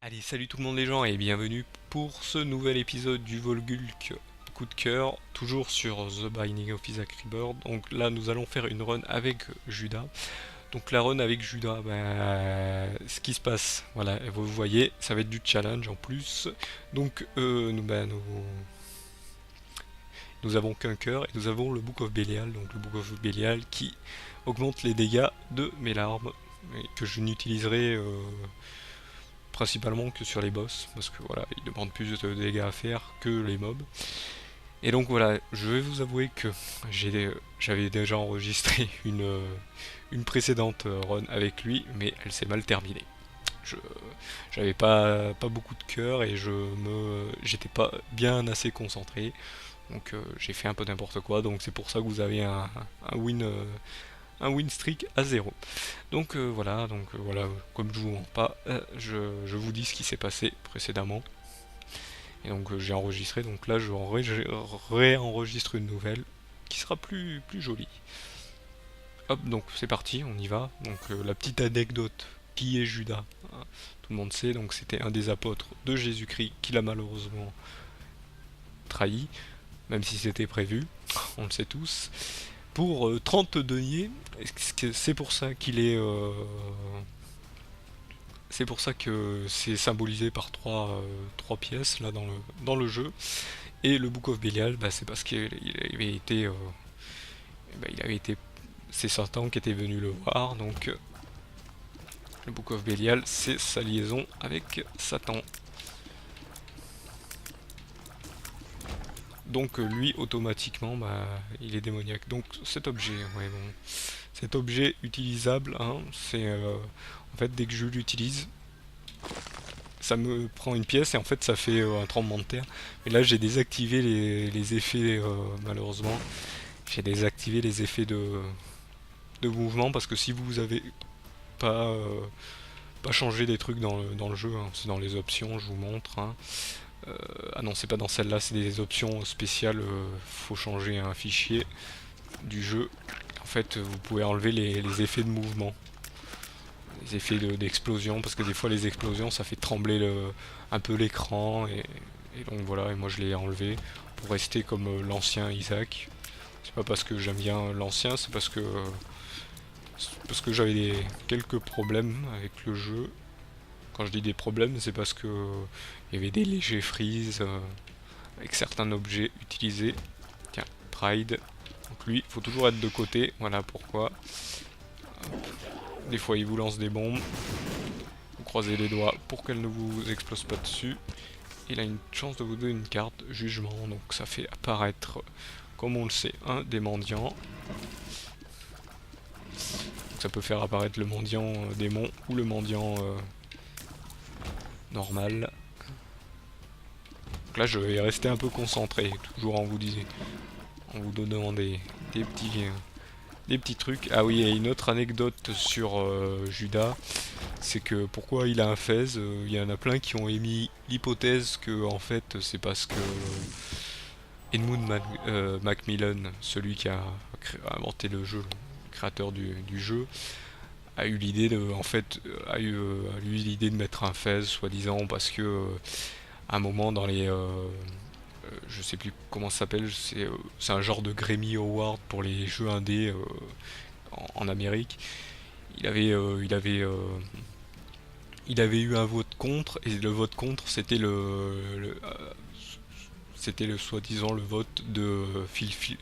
Allez, salut tout le monde les gens et bienvenue pour ce nouvel épisode du Volgulk coup de cœur, toujours sur The Binding of Isaac Rebirth. Donc là nous allons faire une run avec Judas. Donc la run avec Judas, ce qui se passe, voilà, vous voyez, ça va être du challenge en plus. Donc nous avons qu'un cœur et nous avons le Book of Belial, donc le Book of Belial qui augmente les dégâts de mes larmes, et que je n'utiliserai principalement que sur les boss, parce que voilà, ils demandent plus de dégâts à faire que les mobs. Et donc voilà, je vais vous avouer que j'avais déjà enregistré une précédente run avec lui, mais elle s'est mal terminée. Je J'avais pas beaucoup de cœur et j'étais pas bien assez concentré. Donc j'ai fait un peu n'importe quoi, donc c'est pour ça que vous avez un win un win streak à zéro. Donc voilà, comme je vous mens pas, je vous dis ce qui s'est passé précédemment. Et donc j'ai enregistré, donc là je réenregistre une nouvelle qui sera plus jolie. Hop, donc c'est parti, on y va. Donc la petite anecdote, qui est Judas, hein, tout le monde sait, donc c'était un des apôtres de Jésus-Christ qui l'a malheureusement trahi, même si c'était prévu, on le sait tous. Pour 30 deniers, c'est pour ça qu'il est c'est pour ça que c'est symbolisé par trois pièces là dans le jeu. Et le Book of Belial, c'est parce qu'il avait été, il avait été, c'est Satan qui était venu le voir. Donc le Book of Belial, c'est sa liaison avec Satan. Donc lui automatiquement, il est démoniaque. Donc cet objet, ouais bon, cet objet utilisable, hein, c'est en fait dès que je l'utilise, ça me prend une pièce et en fait ça fait un tremblement de terre. Mais là j'ai désactivé les effets, malheureusement. J'ai désactivé les effets de mouvement parce que si vous avez pas, pas changé des trucs dans le jeu, hein, c'est dans les options, je vous montre. Hein. Ah non, c'est pas dans celle-là, c'est des options spéciales, faut changer un fichier du jeu. En fait, vous pouvez enlever les effets de mouvement, les effets d'explosion, parce que des fois les explosions ça fait trembler un peu l'écran, et donc voilà, et moi je l'ai enlevé pour rester comme l'ancien Isaac. C'est pas parce que j'aime bien l'ancien, c'est parce que j'avais quelques problèmes avec le jeu. Quand je dis des problèmes, c'est parce que il y avait des légers freeze avec certains objets utilisés. Tiens, Pride. Donc lui, il faut toujours être de côté, voilà pourquoi. Des fois il vous lance des bombes, vous croisez les doigts pour qu'elles ne vous explosent pas dessus. Il a une chance de vous donner une carte, jugement, donc ça fait apparaître, comme on le sait, un des mendiants. Donc ça peut faire apparaître le mendiant démon ou le mendiant normal. Donc là je vais rester un peu concentré, toujours en vous donnant des petits trucs. Ah oui, et une autre anecdote sur Judas, c'est que pourquoi il a un fez, il y en a plein qui ont émis l'hypothèse que en fait c'est parce que Macmillan, celui qui a inventé le jeu, le créateur du jeu, a eu l'idée de, en fait, a eu l'idée de mettre un fez, soi-disant, parce que à un moment dans je sais plus comment ça s'appelle, c'est un genre de Grammy Award pour les jeux indés en Amérique. Il avait, euh, il avait, euh, il avait eu un vote contre, et le vote contre c'était le soi-disant le vote de Fish.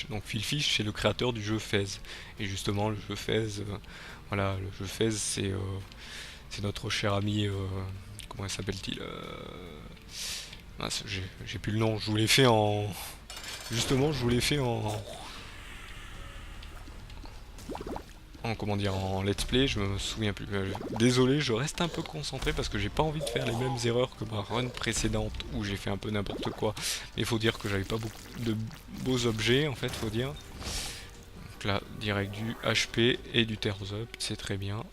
Donc Phil Fish, c'est le créateur du jeu Fez. Et justement, le jeu Fez, voilà, le jeu Fez, c'est notre cher ami, comment s'appelle-t-il, j'ai plus le nom. Je vous l'ai fait en, justement, je vous l'ai fait en comment dire, en let's play, je me souviens plus. Désolé, je reste un peu concentré parce que j'ai pas envie de faire les mêmes erreurs que ma run précédente où j'ai fait un peu n'importe quoi. Mais il faut dire que j'avais pas beaucoup de beaux objets en fait, faut dire. Donc là, direct du HP et du Tears Up, c'est très bien.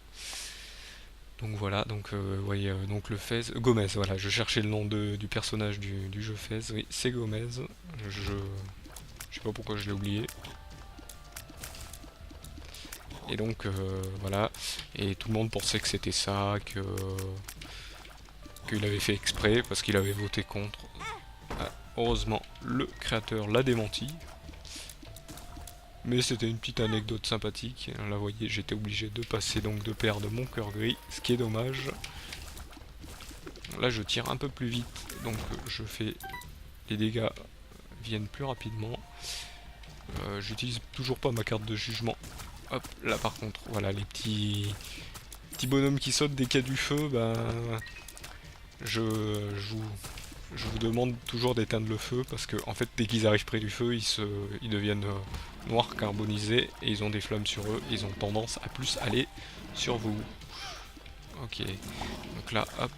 Donc voilà, donc voyez, donc le Fez, Gomez, voilà, je cherchais le nom du personnage du jeu Fez, oui, c'est Gomez. Je sais pas pourquoi je l'ai oublié. Et donc voilà, et tout le monde pensait que c'était ça, que qu'il avait fait exprès, parce qu'il avait voté contre. Ah, heureusement, le créateur l'a démenti. Mais c'était une petite anecdote sympathique. Là, vous voyez, j'étais obligé de passer donc de paire de mon cœur gris, ce qui est dommage. Là, je tire un peu plus vite, donc je fais... Les dégâts viennent plus rapidement. J'utilise toujours pas ma carte de jugement. Hop, là par contre, voilà, les petits bonhommes qui sautent dès qu'il y a du feu, ben... Je vous demande toujours d'éteindre le feu parce que en fait dès qu'ils arrivent près du feu ils deviennent noirs carbonisés et ils ont des flammes sur eux et ils ont tendance à plus aller sur vous. Ok, donc là hop,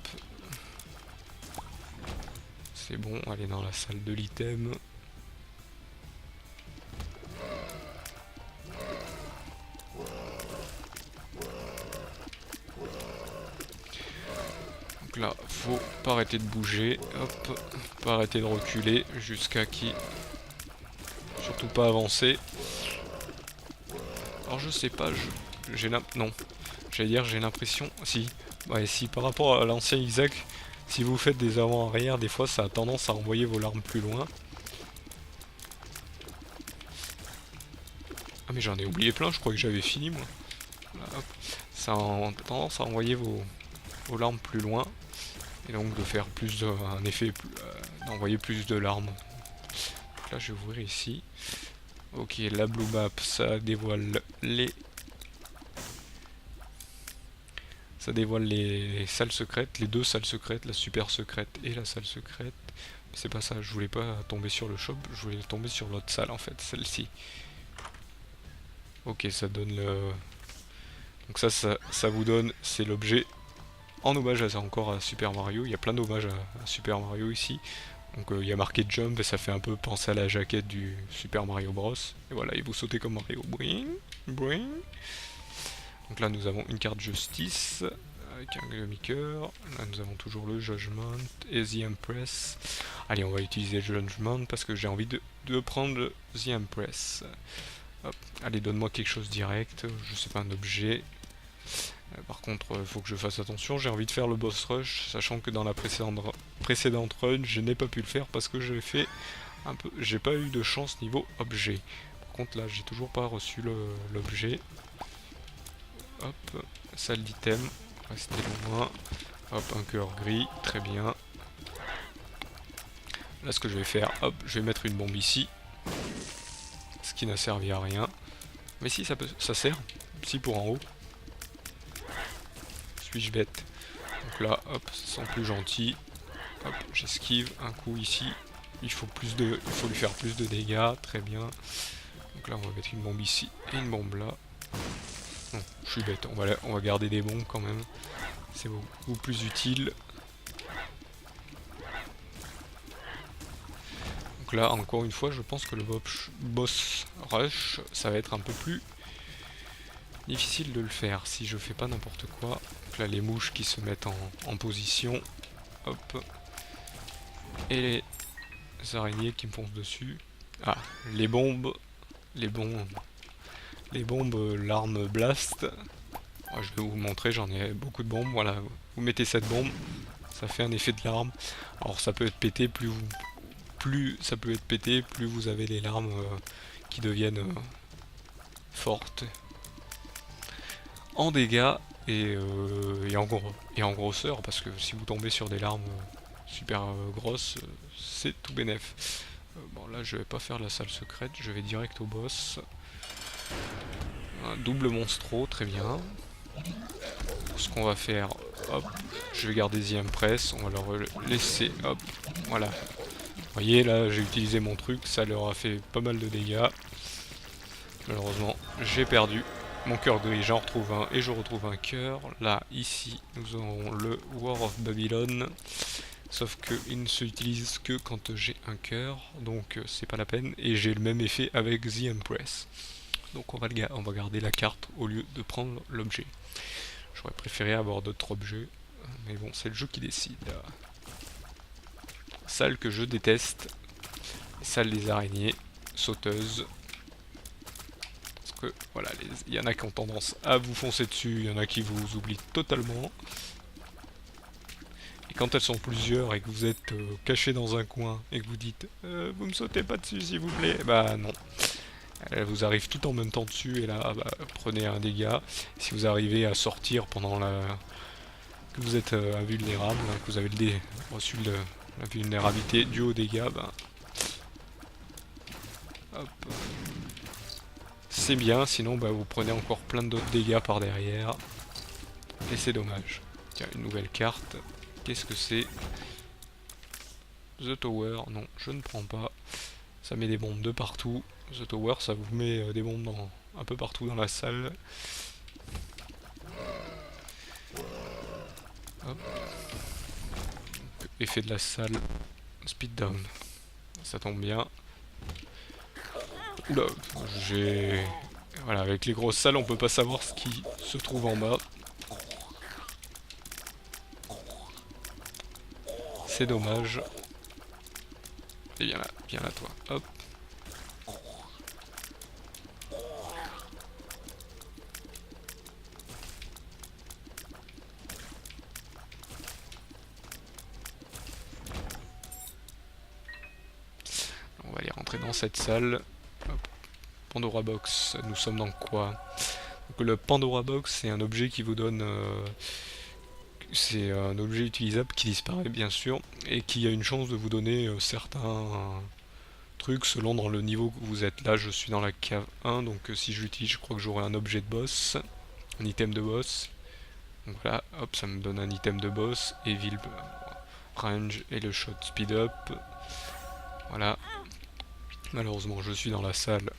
c'est bon, allez dans la salle de l'item. Donc là faut pas arrêter de bouger, hop, pas arrêter de reculer jusqu'à qui... Surtout pas avancer. Alors je sais pas, j'ai non, j'allais dire j'ai l'impression, si, ouais, si par rapport à l'ancien Isaac, si vous faites des avant-arrière, des fois ça a tendance à envoyer vos larmes plus loin. Ah mais j'en ai oublié plein, je crois que j'avais fini moi. Là, hop. Ça a tendance à envoyer vos larmes plus loin, et donc de faire plus de, un effet, d'envoyer plus de larmes. Donc là je vais ouvrir ici. Ok, la blue map, ça dévoile les... Ça dévoile les salles secrètes, les deux salles secrètes, la super secrète et la salle secrète. C'est pas ça, je voulais pas tomber sur le shop, je voulais tomber sur l'autre salle en fait, celle-ci. Ok, ça donne le... Donc ça vous donne, c'est l'objet en hommage encore à Super Mario. Il y a plein d'hommages à Super Mario ici. Donc il y a marqué Jump et ça fait un peu penser à la jaquette du Super Mario Bros. Et voilà, et vous sautez comme Mario. Boing, boing. Donc là nous avons une carte Justice avec un demi-cœur. Là nous avons toujours le Judgment et The Empress. Allez, on va utiliser Judgment parce que j'ai envie de prendre The Empress. Hop. Allez, donne-moi quelque chose direct. Je sais pas, un objet. Par contre, il faut que je fasse attention. J'ai envie de faire le boss rush, sachant que dans la précédente run, je n'ai pas pu le faire parce que j'ai fait un peu, j'ai pas eu de chance niveau objet. Par contre, là, j'ai toujours pas reçu l'objet. Hop, salle d'item, restez loin. Hop, un cœur gris, très bien. Là, ce que je vais faire, hop, je vais mettre une bombe ici, ce qui n'a servi à rien. Mais si, ça sert. Si, pour en haut. Suis-je bête? Donc là, hop, ça sent plus gentil. Hop, j'esquive un coup ici. Il faut lui faire plus de dégâts, très bien. Donc là, on va mettre une bombe ici et une bombe là. Non, je suis bête, on va garder des bombes quand même. C'est beaucoup plus utile. Donc là, encore une fois, je pense que le boss rush, ça va être un peu plus difficile de le faire si je fais pas n'importe quoi. Donc là, les mouches qui se mettent en position. Hop. Et les araignées qui me foncent dessus. Ah, les bombes. Les bombes, l'arme blast. Oh, je vais vous montrer, j'en ai beaucoup de bombes. Voilà, vous mettez cette bombe, ça fait un effet de larme. Alors ça peut être pété, plus ça peut être pété, plus vous avez les larmes qui deviennent fortes en dégâts et en grosseur, parce que si vous tombez sur des larmes super grosses, c'est tout bénef. Bon, là je vais pas faire la salle secrète, je vais direct au boss. Un double monstro, très bien. Ce qu'on va faire, hop, je vais garder The Empress, on va leur laisser, hop, voilà. Vous voyez, là j'ai utilisé mon truc, ça leur a fait pas mal de dégâts. Malheureusement, j'ai perdu. Mon cœur gris, j'en retrouve un et je retrouve un cœur. Là, ici, nous aurons le War of Babylon. Sauf qu'il ne s'utilise que quand j'ai un cœur, donc c'est pas la peine. Et j'ai le même effet avec The Empress. Donc on va garder la carte au lieu de prendre l'objet. J'aurais préféré avoir d'autres objets, mais bon, c'est le jeu qui décide. Salle que je déteste, salle des araignées, sauteuses. Parce que voilà, il y en a qui ont tendance à vous foncer dessus, il y en a qui vous oublient totalement. Et quand elles sont plusieurs et que vous êtes caché dans un coin et que vous dites vous me sautez pas dessus s'il vous plaît, bah non. Elles vous arrivent tout en même temps dessus et là bah, prenez un dégât. Si vous arrivez à sortir pendant que vous êtes invulnérable, hein, que vous avez reçu la vulnérabilité due aux dégâts, bah, hop, c'est bien, sinon bah, vous prenez encore plein d'autres dégâts par derrière. Et c'est dommage. Tiens, une nouvelle carte. Qu'est-ce que c'est? The Tower, non, je ne prends pas. Ça met des bombes de partout. The Tower, ça vous met des bombes un peu partout dans la salle. Hop. Effet de la salle. Speed down. Ça tombe bien. Oula, j'ai... Voilà, avec les grosses salles, on peut pas savoir ce qui se trouve en bas. C'est dommage. Et viens là toi. Hop. On va aller rentrer dans cette salle. Hop. Pandora Box, nous sommes dans quoi? Donc, le Pandora Box, c'est un objet qui vous donne... c'est un objet utilisable qui disparaît bien sûr, et qui a une chance de vous donner certains trucs selon dans le niveau que vous êtes. Là je suis dans la cave 1, donc si je l'utilise je crois que j'aurai un objet de boss, un item de boss. Donc voilà, hop, ça me donne un item de boss, Evil Range et le Shot Speed Up. Voilà. Malheureusement je suis dans la salle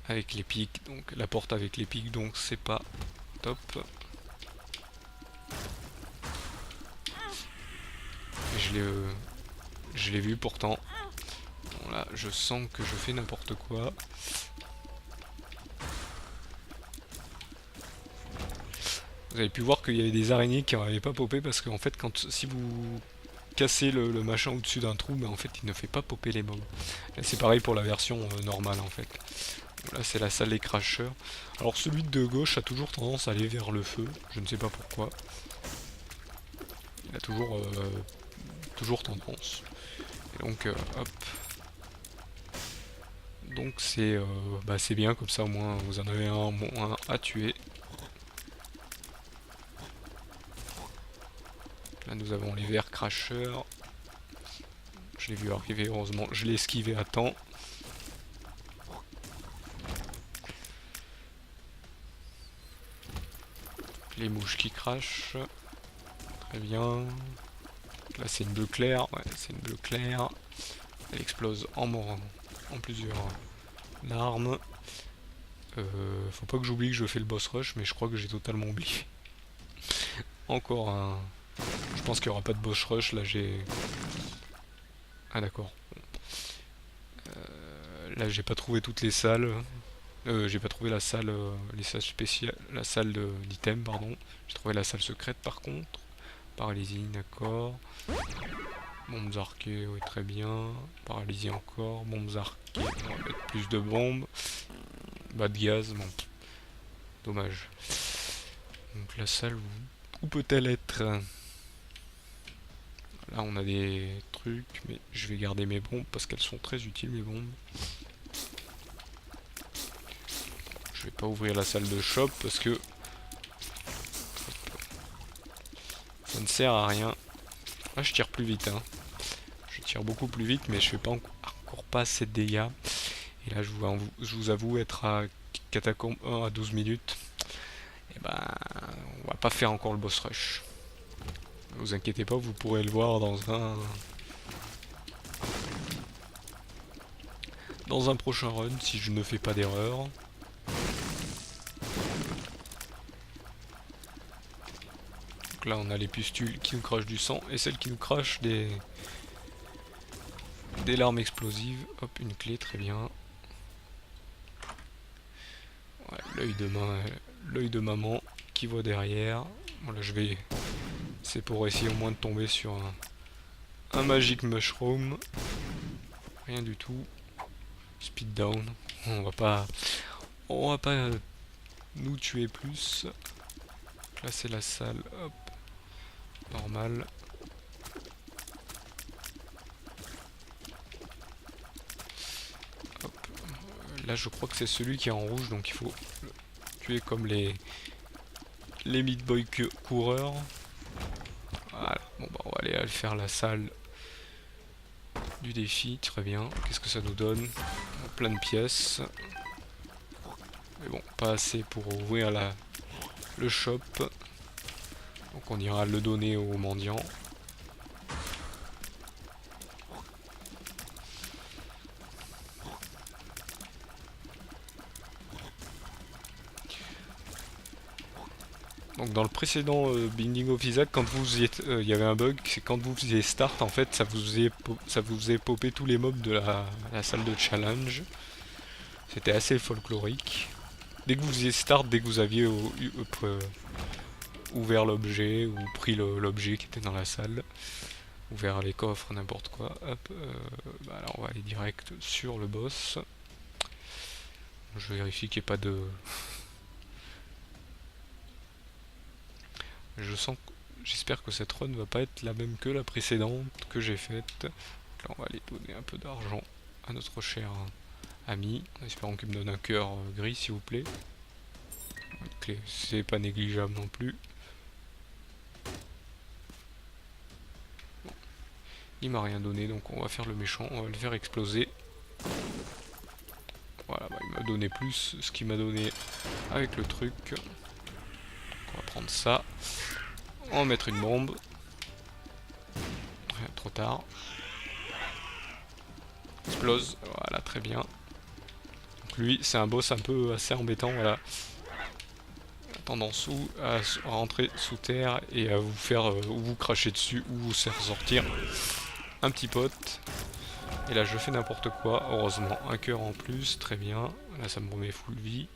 avec les pics, donc la porte avec les pics, donc c'est pas top. Je l'ai vu pourtant. Bon, là, je sens que je fais n'importe quoi. Vous avez pu voir qu'il y avait des araignées qui n'avaient pas popé parce qu'en fait, si vous cassez le machin au-dessus d'un trou, mais en fait, il ne fait pas popper les mobs. C'est pareil pour la version normale en fait. Là, c'est la salle des crashers. Alors, celui de gauche a toujours tendance à aller vers le feu. Je ne sais pas pourquoi. Il a toujours tendance. Et donc, hop. Donc c'est bien, comme ça au moins vous en avez un moins à tuer. Là nous avons les verts crashers. Je l'ai vu arriver, heureusement je l'ai esquivé à temps. Les mouches qui crachent. Très bien. Là c'est une bleue claire, ouais c'est une bleue claire. Elle explose en plusieurs armes. Faut pas que j'oublie que je fais le boss rush, mais je crois que j'ai totalement oublié. Encore un... Je pense qu'il n'y aura pas de boss rush, là j'ai... Ah d'accord. Là j'ai pas trouvé toutes les salles. J'ai pas trouvé la salle, les salles spéciales, la salle d'item, pardon. J'ai trouvé la salle secrète par contre. Paralysie, d'accord. Bombes arquées, oui très bien. Paralysie encore. Bombes arquées, on va mettre plus de bombes. Bas de gaz, bon. Dommage. Donc la salle, où peut-elle être? Là on a des trucs, mais je vais garder mes bombes parce qu'elles sont très utiles mes bombes. Je vais pas ouvrir la salle de shop parce que ça ne sert à rien. Là je tire plus vite hein. Je tire beaucoup plus vite mais je fais pas encore pas assez de dégâts. Et là je vous avoue être à catacombe 1 à 12 minutes. Et ben on va pas faire encore le boss rush. Ne vous inquiétez pas, vous pourrez le voir dans un prochain run si je ne fais pas d'erreur. Donc là on a les pustules qui nous crachent du sang et celles qui nous crachent des larmes explosives. Hop, une clé, très bien. Ouais, l'œil de maman qui voit derrière. Voilà, c'est pour essayer au moins de tomber sur un Magic Mushroom. Rien du tout. Speed down. On va pas nous tuer plus. Là c'est la salle. Hop. normal. Hop. Là je crois que c'est celui qui est en rouge, donc il faut le tuer comme les Meat Boy coureurs. Voilà, bon bah on va aller faire la salle du défi, très bien. Qu'est-ce que ça nous donne? Plein de pièces. Mais bon, pas assez pour ouvrir le shop. Donc on ira le donner aux mendiants. Donc dans le précédent Binding of Isaac, quand vous faisiez, il y avait un bug, c'est quand vous faisiez start, en fait, ça vous faisait popper tous les mobs de la salle de challenge. C'était assez folklorique. Dès que vous faisiez start, dès que vous aviez ouvert l'objet ou pris l'objet qui était dans la salle, ouvert les coffres, n'importe quoi, hop, bah là on va aller direct sur le boss. Je vérifie qu'il n'y ait pas de... J'espère que cette run va pas être la même que la précédente que j'ai faite. Là on va aller donner un peu d'argent à notre cher ami, en espérant qu'il me donne un cœur gris s'il vous plaît. C'est pas négligeable non plus. Bon. Il m'a rien donné, donc on va faire le méchant, on va le faire exploser. Voilà, bah, il m'a donné plus ce qu'il m'a donné avec le truc. Donc, on va prendre ça. On va mettre une bombe. Trop tard. Explose, voilà, très bien. Donc lui, c'est un boss un peu assez embêtant, voilà. Tendance à rentrer sous terre et à vous faire ou vous cracher dessus ou vous faire sortir un petit pote. Et là je fais n'importe quoi, heureusement un cœur en plus, très bien. Là ça me remet full vie.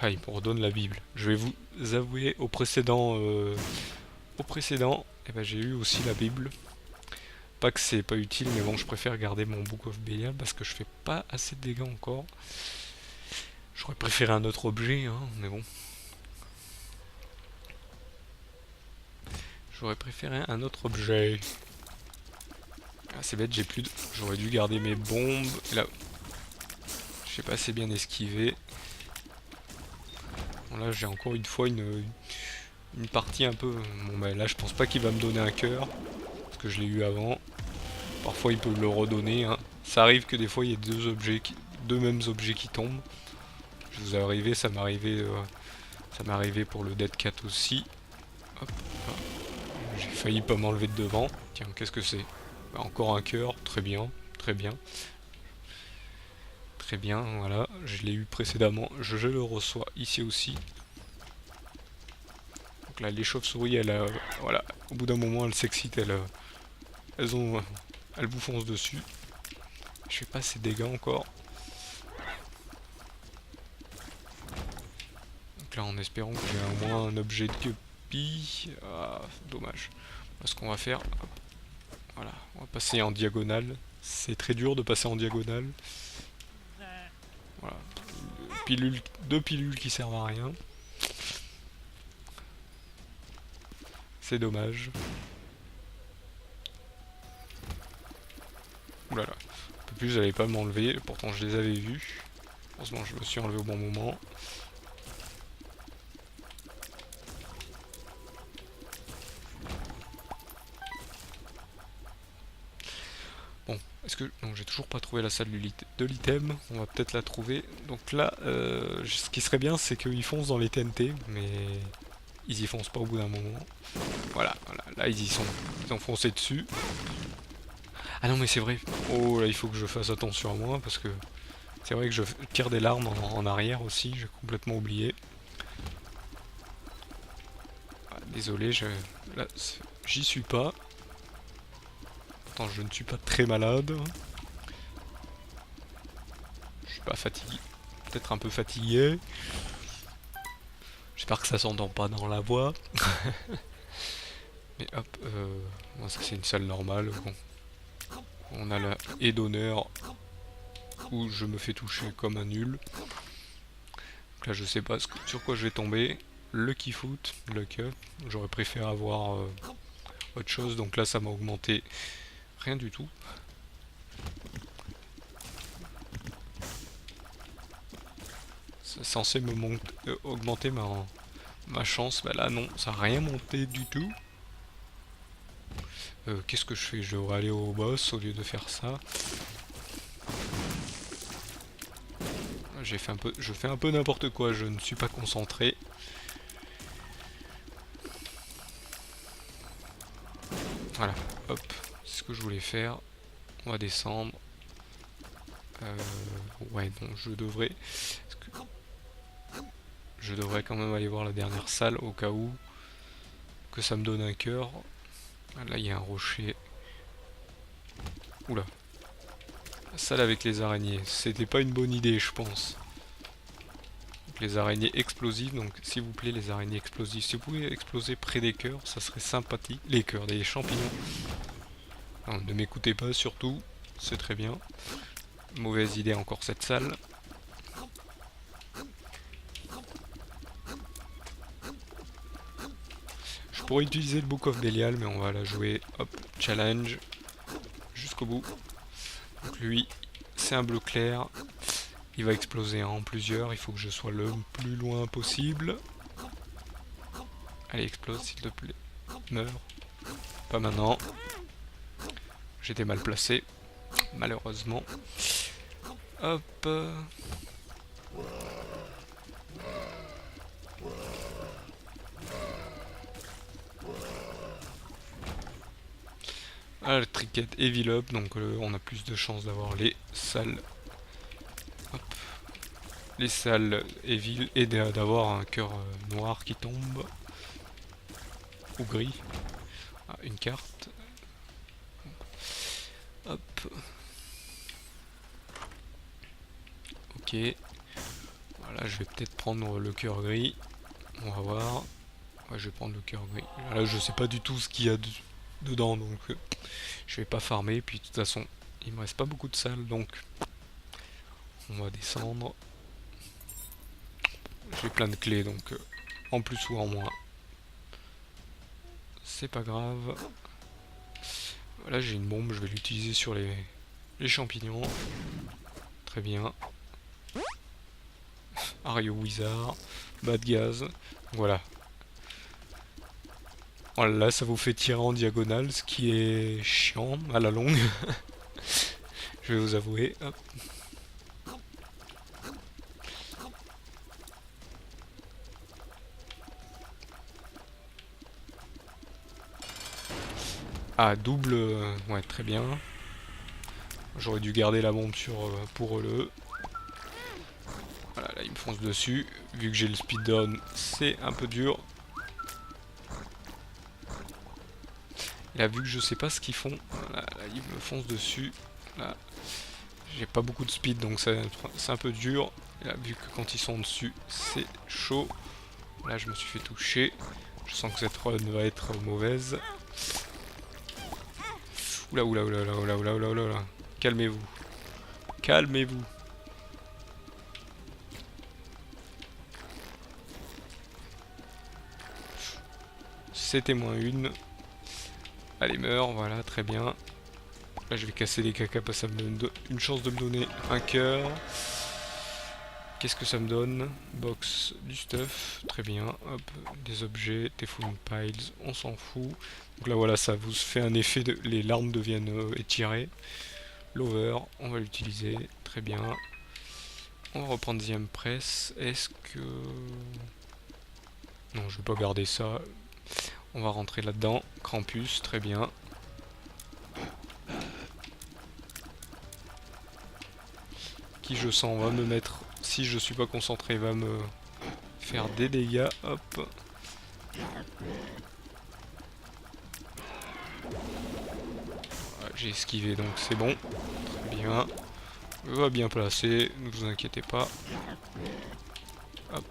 Ah, il me redonne la Bible. Je vais vous avouer au précédent, eh ben, j'ai eu aussi la Bible. Pas que c'est pas utile, mais bon je préfère garder mon Book of Belial parce que je fais pas assez de dégâts encore. J'aurais préféré un autre objet, hein, mais bon. J'aurais préféré un autre objet. Ah, c'est bête, j'ai plus de... J'aurais dû garder mes bombes. Et là, je sais pas assez bien esquivé. Bon, là, j'ai encore une fois une partie un peu... Bon, bah là, je pense pas qu'il va me donner un cœur. Parce que je l'ai eu avant. Parfois, il peut me le redonner. Hein. Ça arrive que des fois, il y ait deux mêmes objets qui tombent. Je vous ai arrivé, ça m'est arrivé pour le Dead Cat aussi. Hop, j'ai failli pas m'enlever de devant. Tiens, qu'est-ce que c'est? Bah, encore un cœur, très bien, très bien. Très bien, voilà, je l'ai eu précédemment, je le reçois ici aussi. Donc là, les chauves-souris, voilà, au bout d'un moment, elles s'excitent, elles vous foncent dessus. Je fais pas ces dégâts encore. Donc là, en espérant que j'ai au moins un objet de guppy. Ah, dommage. Ce qu'on va faire, voilà, on va passer en diagonale. C'est très dur de passer en diagonale. Voilà. Deux pilules qui servent à rien. C'est dommage. Oulala. Un peu plus, j'allais pas m'enlever. Pourtant, je les avais vus. Heureusement, je me suis enlevé au bon moment. Bon, est-ce que... Non, j'ai toujours pas trouvé la salle de l'item. On va peut-être la trouver. Donc là, ce qui serait bien, c'est qu'ils foncent dans les TNT, mais ils y foncent pas au bout d'un moment. Voilà, voilà, là ils y sont. Ils ont foncé dessus. Ah non mais c'est vrai. Oh là, il faut que je fasse attention à moi parce que c'est vrai que je tire des larmes en arrière aussi. J'ai complètement oublié. Ah, désolé, là, j'y suis pas. Pourtant, je ne suis pas très malade. Je suis pas fatigué. Peut-être un peu fatigué. J'espère que ça s'entend pas dans la voix. Mais hop, bon, ça c'est une salle normale. Bon. On a la haie d'honneur où je me fais toucher comme un nul. Donc là je sais pas sur quoi je vais tomber. Lucky Foot, Luck Up. J'aurais préféré avoir autre chose, donc là ça m'a augmenté rien du tout. C'est censé me augmenter ma chance, bah là non, ça n'a rien monté du tout. Qu'est-ce que je fais? Je devrais aller au boss au lieu de faire ça. Je fais un peu n'importe quoi, je ne suis pas concentré. Voilà, hop, c'est ce que je voulais faire. On va descendre. Ouais, non, je devrais quand même aller voir la dernière salle au cas où que ça me donne un cœur. Là, il y a un rocher. Oula. La salle avec les araignées. C'était pas une bonne idée, je pense. Donc, les araignées explosives. Donc, s'il vous plaît, les araignées explosives. Si vous pouvez exploser près des cœurs, ça serait sympathique. Les cœurs, des champignons. Non, ne m'écoutez pas, surtout. C'est très bien. Mauvaise idée encore cette salle. Je pourrais utiliser le Book of Belial, mais on va la jouer. Hop, challenge. Jusqu'au bout. Donc lui, c'est un bleu clair. Il va exploser en plusieurs. Il faut que je sois le plus loin possible. Allez, explose s'il te plaît. Meurs. Pas maintenant. J'étais mal placé. Malheureusement. Hop. Ah, le Tricket Evil Up, donc on a plus de chances d'avoir les salles. Hop. Les salles Evil et d'avoir un cœur noir qui tombe. Ou gris. Ah, une carte. Hop. Ok. Voilà, je vais peut-être prendre le cœur gris. On va voir. Ouais, je vais prendre le cœur gris. Là, je sais pas du tout ce qu'il y a dedans, donc je vais pas farmer. Puis de toute façon, il me reste pas beaucoup de salles, donc on va descendre. J'ai plein de clés, donc en plus ou en moins. C'est pas grave. Là, j'ai une bombe, je vais l'utiliser sur les champignons. Très bien. Ario Wizard. Bad Gaz. Voilà. Voilà, là, ça vous fait tirer en diagonale, ce qui est chiant à la longue. Je vais vous avouer. Hop. Ah, double. Ouais, très bien. J'aurais dû garder la bombe pour le. Voilà, là, il me fonce dessus. Vu que j'ai le speed down, c'est un peu dur. Et là, vu que je sais pas ce qu'ils font, là, il me fonce dessus. Là, j'ai pas beaucoup de speed, donc c'est un peu dur. Et là, vu que quand ils sont dessus, c'est chaud. Là, je me suis fait toucher. Je sens que cette run va être mauvaise. Oula, oula, oula, oula, oula, oula, oula, oula. Calmez-vous. Calmez-vous. C'était -1. Allez, meurs, voilà, très bien. Là, je vais casser les caca parce que ça me donne une chance de me donner un cœur. Qu'est-ce que ça me donne? Box, du stuff, très bien. Hop, des objets, des full piles, on s'en fout. Donc là, voilà, ça vous fait un effet de. Les larmes deviennent étirées. L'over, on va l'utiliser, très bien. On va reprendre The Empress. Est-ce que. Non, je vais pas garder ça. On va rentrer là-dedans. Krampus, très bien. Qui je sens va me mettre, si je suis pas concentré, va me faire des dégâts. Hop. Voilà, j'ai esquivé donc c'est bon. Très bien. Va bien placé, ne vous inquiétez pas. Hop.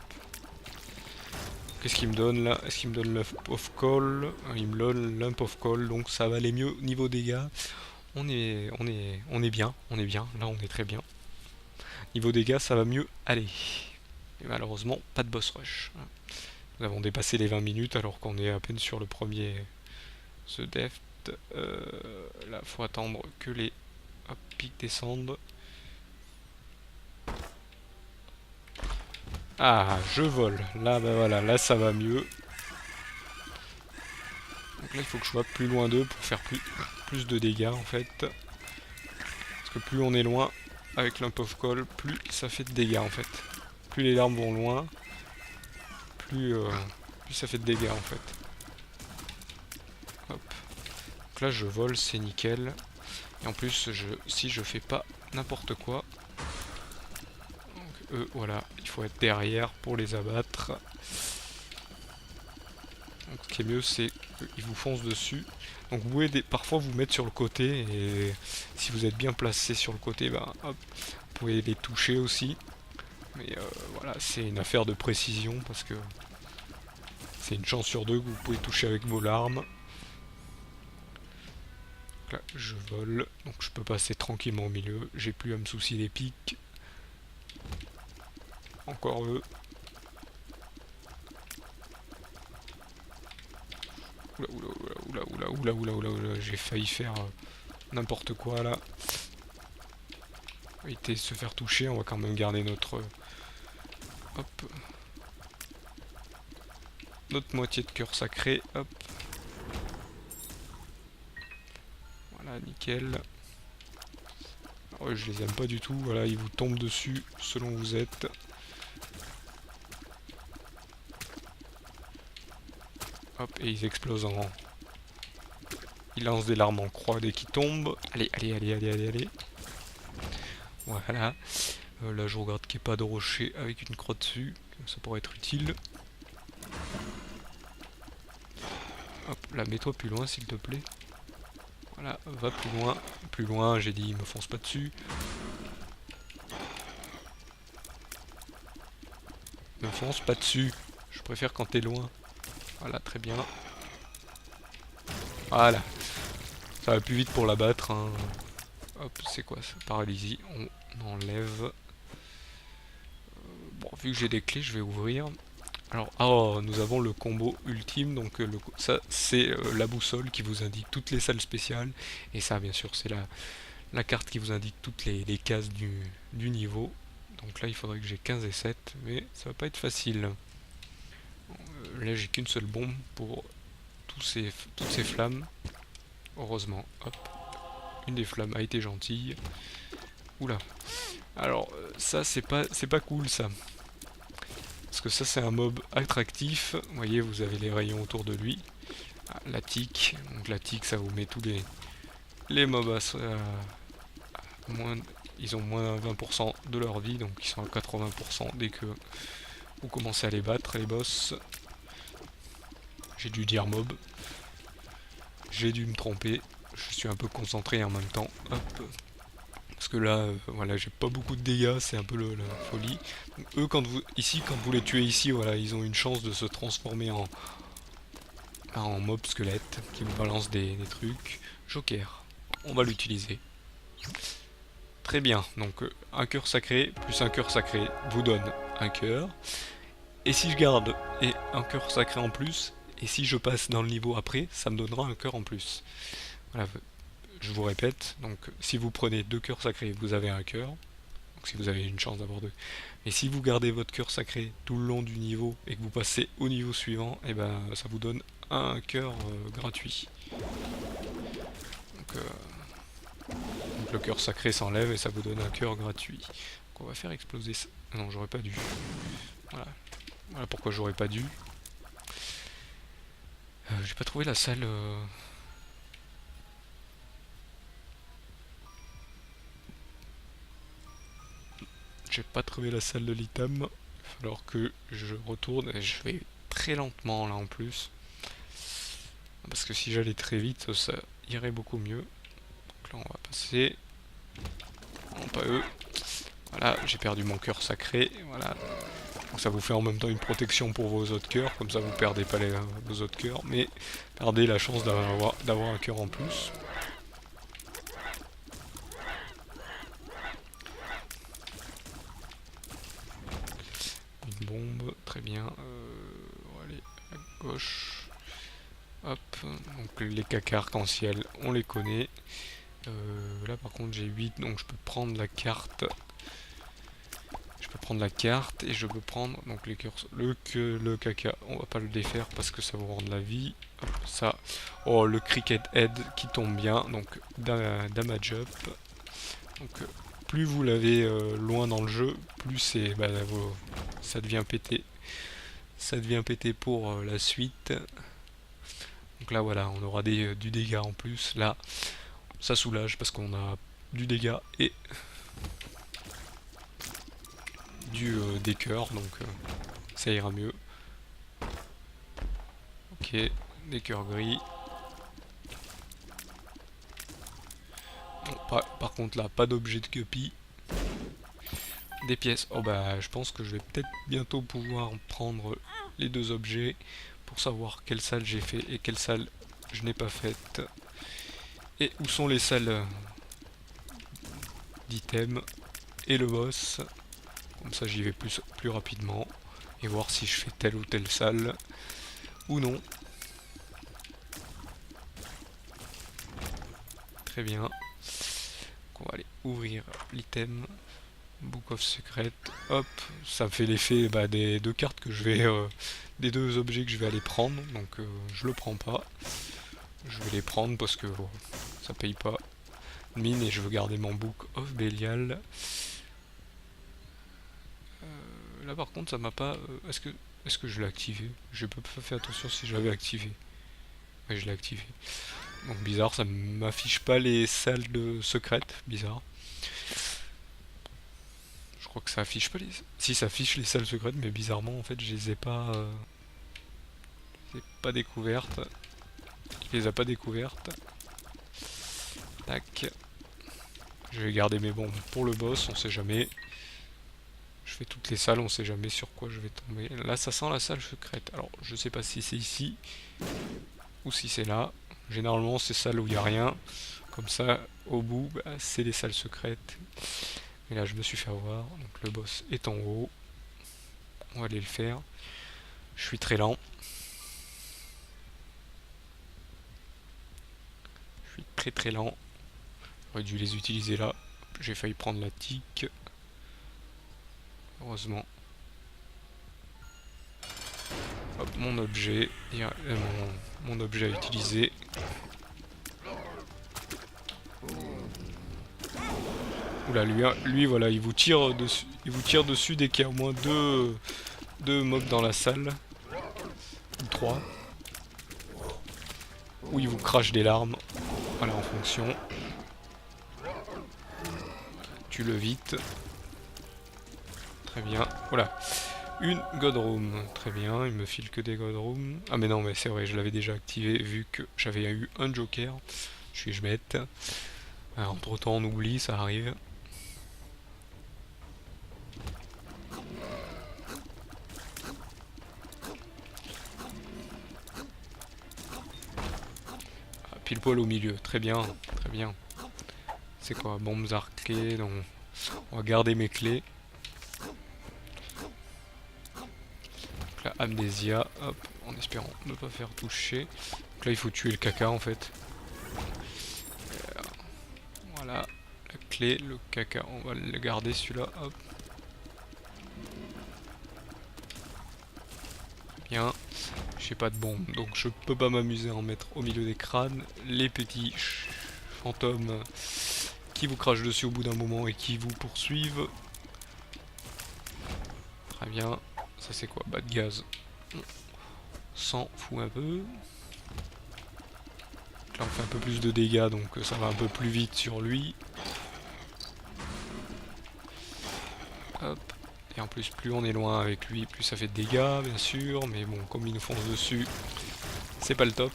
Qu'est-ce qu'il me donne là? Est-ce qu'il me donne Lump of Coal? Il me donne Lump of Coal, donc ça va aller mieux niveau dégâts. On est bien, on est bien, là on est très bien. Niveau dégâts, ça va mieux aller. Et malheureusement, pas de boss rush. Nous avons dépassé les 20 minutes alors qu'on est à peine sur le premier The Deft. Là, faut attendre que les pics descendent. Ah, je vole. Là, bah voilà, là ça va mieux. Donc là, il faut que je sois plus loin d'eux pour faire plus de dégâts en fait. Parce que plus on est loin avec l'Ump of Call, plus ça fait de dégâts en fait. Plus les larmes vont loin, plus ça fait de dégâts en fait. Hop. Donc là, je vole, c'est nickel. Et en plus, si je fais pas n'importe quoi, donc eux, voilà, il faut être derrière pour les abattre. Donc, ce qui est mieux, c'est qu'ils vous foncent dessus. Donc vous pouvez parfois vous mettre sur le côté, et si vous êtes bien placé sur le côté, bah, hop, vous pouvez les toucher aussi. Mais voilà, c'est une affaire de précision, parce que c'est une chance sur deux que vous pouvez toucher avec vos larmes. Donc là, je vole, donc je peux passer tranquillement au milieu, j'ai plus à me soucier des pics. Encore eux. Oula, j'ai failli faire n'importe quoi là. Éviter de se faire toucher, on va quand même garder notre... hop. Notre moitié de cœur sacré, hop. Voilà, nickel. Ouais, je les aime pas du tout, voilà, ils vous tombent dessus selon où vous êtes. Hop, et ils explosent en... Ils lancent des larmes en croix dès qu'ils tombent. Allez. Voilà. Là, je regarde qu'il n'y ait pas de rocher avec une croix dessus. Ça pourrait être utile. Hop, là, mets-toi plus loin, s'il te plaît. Voilà, va plus loin. Plus loin, j'ai dit, me fonce pas dessus. Me fonce pas dessus. Je préfère quand t'es loin. Voilà, très bien. Voilà. Ça va plus vite pour l'abattre. Hein. Hop, c'est quoi ça? Paralysie. On enlève. Bon, vu que j'ai des clés, je vais ouvrir. Alors, oh, nous avons le combo ultime. Donc, ça, c'est la boussole qui vous indique toutes les salles spéciales. Et ça, bien sûr, c'est la carte qui vous indique toutes les cases du niveau. Donc là, il faudrait que j'ai 15 et 7. Mais ça va pas être facile. Là, j'ai qu'une seule bombe pour toutes ces flammes. Heureusement. Hop. Une des flammes a été gentille. Oula. Alors, ça, c'est pas cool, ça. Parce que ça, c'est un mob attractif. Vous voyez, vous avez les rayons autour de lui. Ah, la tique. Donc la tique, ça vous met tous les mobs à moins... Ils ont moins 20% de leur vie, donc ils sont à 80% dès que vous commencez à les battre, les boss. J'ai dû dire mob. J'ai dû me tromper. Je suis un peu concentré en même temps. Hop. Parce que là, voilà, j'ai pas beaucoup de dégâts, c'est un peu la folie. Donc, eux, quand vous les tuez ici, voilà, ils ont une chance de se transformer en mob squelette qui vous balance des trucs. Joker, on va l'utiliser. Très bien, donc un cœur sacré plus un cœur sacré vous donne un cœur. Et si je garde un cœur sacré en plus, et si je passe dans le niveau après, ça me donnera un cœur en plus. Voilà, je vous répète, donc si vous prenez 2 cœurs sacrés, vous avez un cœur. Donc si vous avez une chance d'avoir 2. Mais si vous gardez votre cœur sacré tout le long du niveau et que vous passez au niveau suivant, et ben ça vous donne un cœur gratuit. Donc le cœur sacré s'enlève et ça vous donne un cœur gratuit. Donc on va faire exploser ça. Non, j'aurais pas dû. Voilà. Voilà pourquoi j'aurais pas dû. J'ai pas trouvé la salle. J'ai pas trouvé la salle de l'item. Il va falloir que je retourne. Et je vais très lentement là en plus. Parce que si j'allais très vite, ça irait beaucoup mieux. Donc là on va passer. Non pas eux. Voilà, j'ai perdu mon cœur sacré. Voilà. Donc ça vous fait en même temps une protection pour vos autres cœurs. Comme ça vous perdez pas vos autres cœurs. Mais perdez la chance d'avoir un cœur en plus. Une bombe, très bien. gauche. Hop, donc les caca arc-en-ciel, on les connaît. Là par contre j'ai 8, donc je peux prendre la carte. Je peux prendre la carte et je peux prendre donc les curseurs. Le caca, on va pas le défaire parce que ça vous rend de la vie. Hop, ça. Oh, le cricket head qui tombe bien, donc damage up. Donc plus vous l'avez loin dans le jeu, plus c'est ça devient pété. Ça devient pété pour la suite. Donc là voilà, on aura du dégât en plus. Là, ça soulage parce qu'on a du dégât et des cœurs, donc ça ira mieux. Ok, des cœurs gris. Bon, par contre là, pas d'objet de guppy. Des pièces. Oh bah je pense que je vais peut-être bientôt pouvoir prendre les deux objets pour savoir quelle salle j'ai fait et quelle salle je n'ai pas faite. Et où sont les salles d'items et le boss. Comme ça j'y vais plus rapidement et voir si je fais telle ou telle salle ou non. Très bien. Donc on va aller ouvrir l'item. Book of Secret. Hop, ça me fait l'effet des deux cartes que je vais... des deux objets que je vais aller prendre. Donc je le prends pas. Je vais les prendre parce que ça paye pas mine et je veux garder mon Book of Belial. Là par contre ça m'a pas... est-ce que je l'ai activé? J'ai pas fait attention si je l'avais activé. Ouais, je l'ai activé. Donc bizarre, ça m'affiche pas les salles de secrètes. Bizarre. Je crois que ça affiche pas les... Si, ça affiche les salles secrètes, mais bizarrement en fait je les ai pas... découvertes. Il les a pas découvertes. Tac. Je vais garder mes bombes pour le boss, on sait jamais. Je fais toutes les salles, on sait jamais sur quoi je vais tomber. Là, ça sent la salle secrète. Alors, je sais pas si c'est ici ou si c'est là. Généralement, c'est celle où il n'y a rien. Comme ça, au bout, c'est les salles secrètes. Et là, je me suis fait avoir. Donc, le boss est en haut. On va aller le faire. Je suis très lent. Je suis très très lent. J'aurais dû les utiliser là. J'ai failli prendre la tic. Heureusement. Hop, mon objet. Mon objet à utiliser. Oula, lui voilà, il vous tire dessus. Il vous tire dessus dès qu'il y a au moins deux mobs dans la salle. Ou 3. Ou il vous crache des larmes. Voilà, en fonction. Tue-le vite. Très bien. Voilà. Une God Room. Très bien, il me file que des God Room. Ah mais non, mais c'est vrai, je l'avais déjà activé vu que j'avais eu un Joker. Je bête. Entre temps, on oublie, ça arrive. Ah, pile poil au milieu, très bien, très bien. C'est quoi? Bombes arquées, donc on va garder mes clés. Donc là, amnésia, hop, en espérant ne pas faire toucher. Donc là, il faut tuer le caca en fait. Voilà, la clé, le caca, on va le garder celui-là, hop. Bien, j'ai pas de bombe, donc je peux pas m'amuser à en mettre au milieu des crânes. Les petits fantômes qui vous crachent dessus au bout d'un moment et qui vous poursuivent. Très bien, ça c'est quoi? Bas de gaz. On s'en fout un peu. Là on fait un peu plus de dégâts, donc ça va un peu plus vite sur lui. Hop. Et en plus, plus on est loin avec lui, plus ça fait de dégâts, bien sûr. Mais bon, comme il nous fonce dessus, c'est pas le top.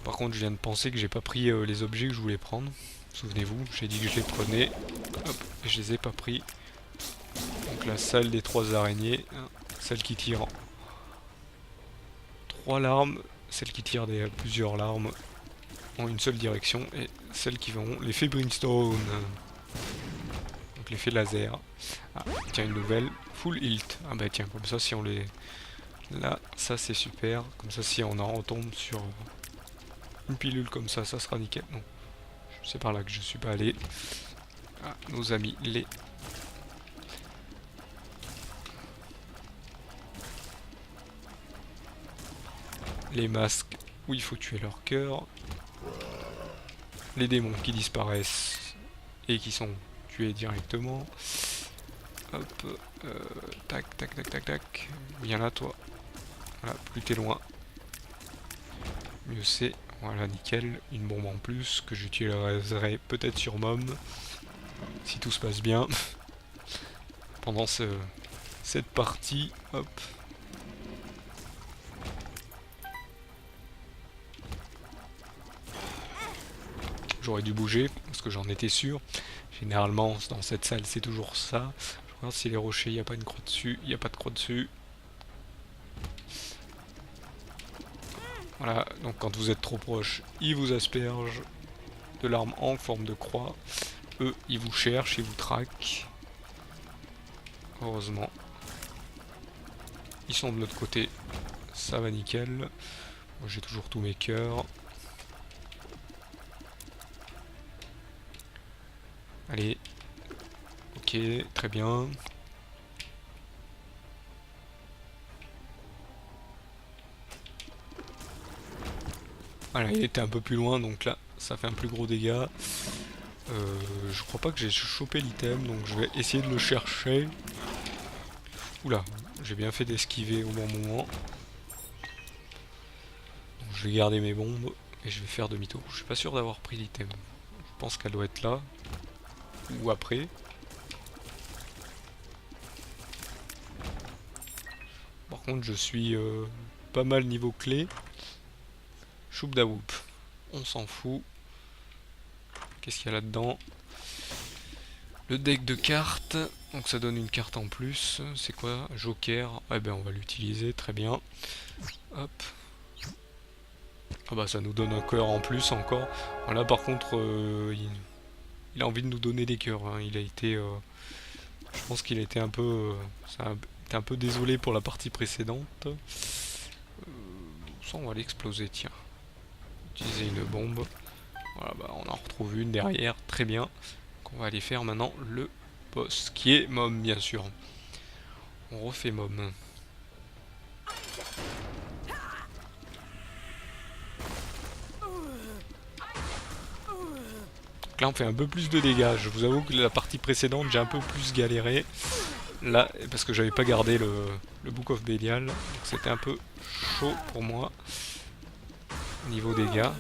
Par contre, je viens de penser que j'ai pas pris les objets que je voulais prendre. Souvenez-vous, j'ai dit que je les prenais. Hop, et je les ai pas pris. Donc la salle des 3 araignées, hein, celle qui tire 3 larmes, celle qui tire plusieurs larmes en une seule direction, et celles qui vont l'effet Brimstone. Donc l'effet laser. Ah, tiens, une nouvelle. Full Hilt. Ah bah tiens, comme ça, si on Là, ça c'est super. Comme ça, si on en retombe sur une pilule comme ça sera nickel. Non, c'est par là que je suis pas allé. Ah, nos amis, les masques où il faut tuer leur cœur. Les démons qui disparaissent et qui sont tués directement. Hop, tac, tac, tac, tac, tac. Viens là, toi. Voilà, plus t'es loin, mieux c'est. Voilà, nickel. Une bombe en plus que j'utiliserai peut-être sur Mom, si tout se passe bien. Pendant cette partie, hop. J'aurais dû bouger, parce que j'en étais sûr. Généralement, dans cette salle, c'est toujours ça. Je regarde si les rochers, il n'y a pas une croix dessus. Il n'y a pas de croix dessus. Voilà, donc quand vous êtes trop proche, ils vous aspergent de l'arme en forme de croix. Eux, ils vous cherchent, ils vous traquent. Heureusement. Ils sont de l'autre côté. Ça va nickel. Moi, j'ai toujours tous mes cœurs. Allez. Ok, très bien. Voilà, il était un peu plus loin, donc là, ça fait un plus gros dégât. Je crois pas que j'ai chopé l'item, donc je vais essayer de le chercher. Oula, j'ai bien fait d'esquiver au bon moment. Donc je vais garder mes bombes et je vais faire demi-tour. Je suis pas sûr d'avoir pris l'item. Je pense qu'elle doit être là. Ou après. Par contre, je suis pas mal niveau clé. Choupdaoup. On s'en fout. Qu'est-ce qu'il y a là-dedans? Le deck de cartes. Donc ça donne une carte en plus. C'est quoi? Joker. Eh ben on va l'utiliser. Très bien. Hop. Ah bah ça nous donne un cœur en plus encore. Voilà, par contre, il a envie de nous donner des cœurs. Hein. Il a été... je pense qu'il a été un peu... ça a été un peu désolé pour la partie précédente. Ça on va l'exploser, tiens. Utiliser une bombe. Voilà, bah on en retrouve une derrière. Très bien. Donc on va aller faire maintenant le boss, qui est Mom, bien sûr. On refait Mom. Donc là on fait un peu plus de dégâts. Je vous avoue que la partie précédente j'ai un peu plus galéré. Là, parce que j'avais pas gardé le Book of Belial. Donc c'était un peu chaud pour moi. Niveau dégâts.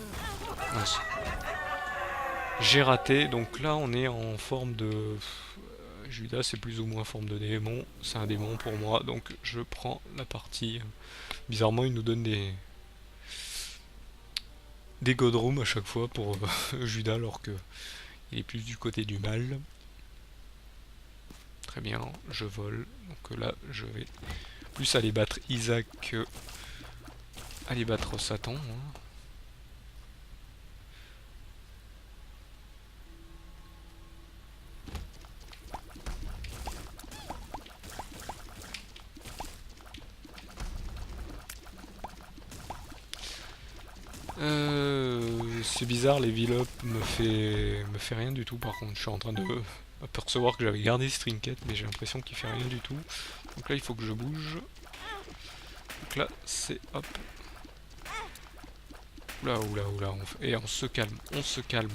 J'ai raté. Donc là on est en forme de... Judas c'est plus ou moins forme de démon. C'est un démon pour moi. Donc je prends la partie... Bizarrement il nous donne des Godrooms à chaque fois pour Judas alors que il est plus du côté du mal. Très bien, je vole. Donc là, je vais plus aller battre Isaac que aller battre Satan. Hein. C'est bizarre, les V-Up me fait rien du tout par contre. Je suis en train de apercevoir que j'avais gardé ce trinket, mais j'ai l'impression qu'il fait rien du tout. Donc là, il faut que je bouge. Donc là, c'est hop. Oula, oula, oula. Et on se calme, on se calme.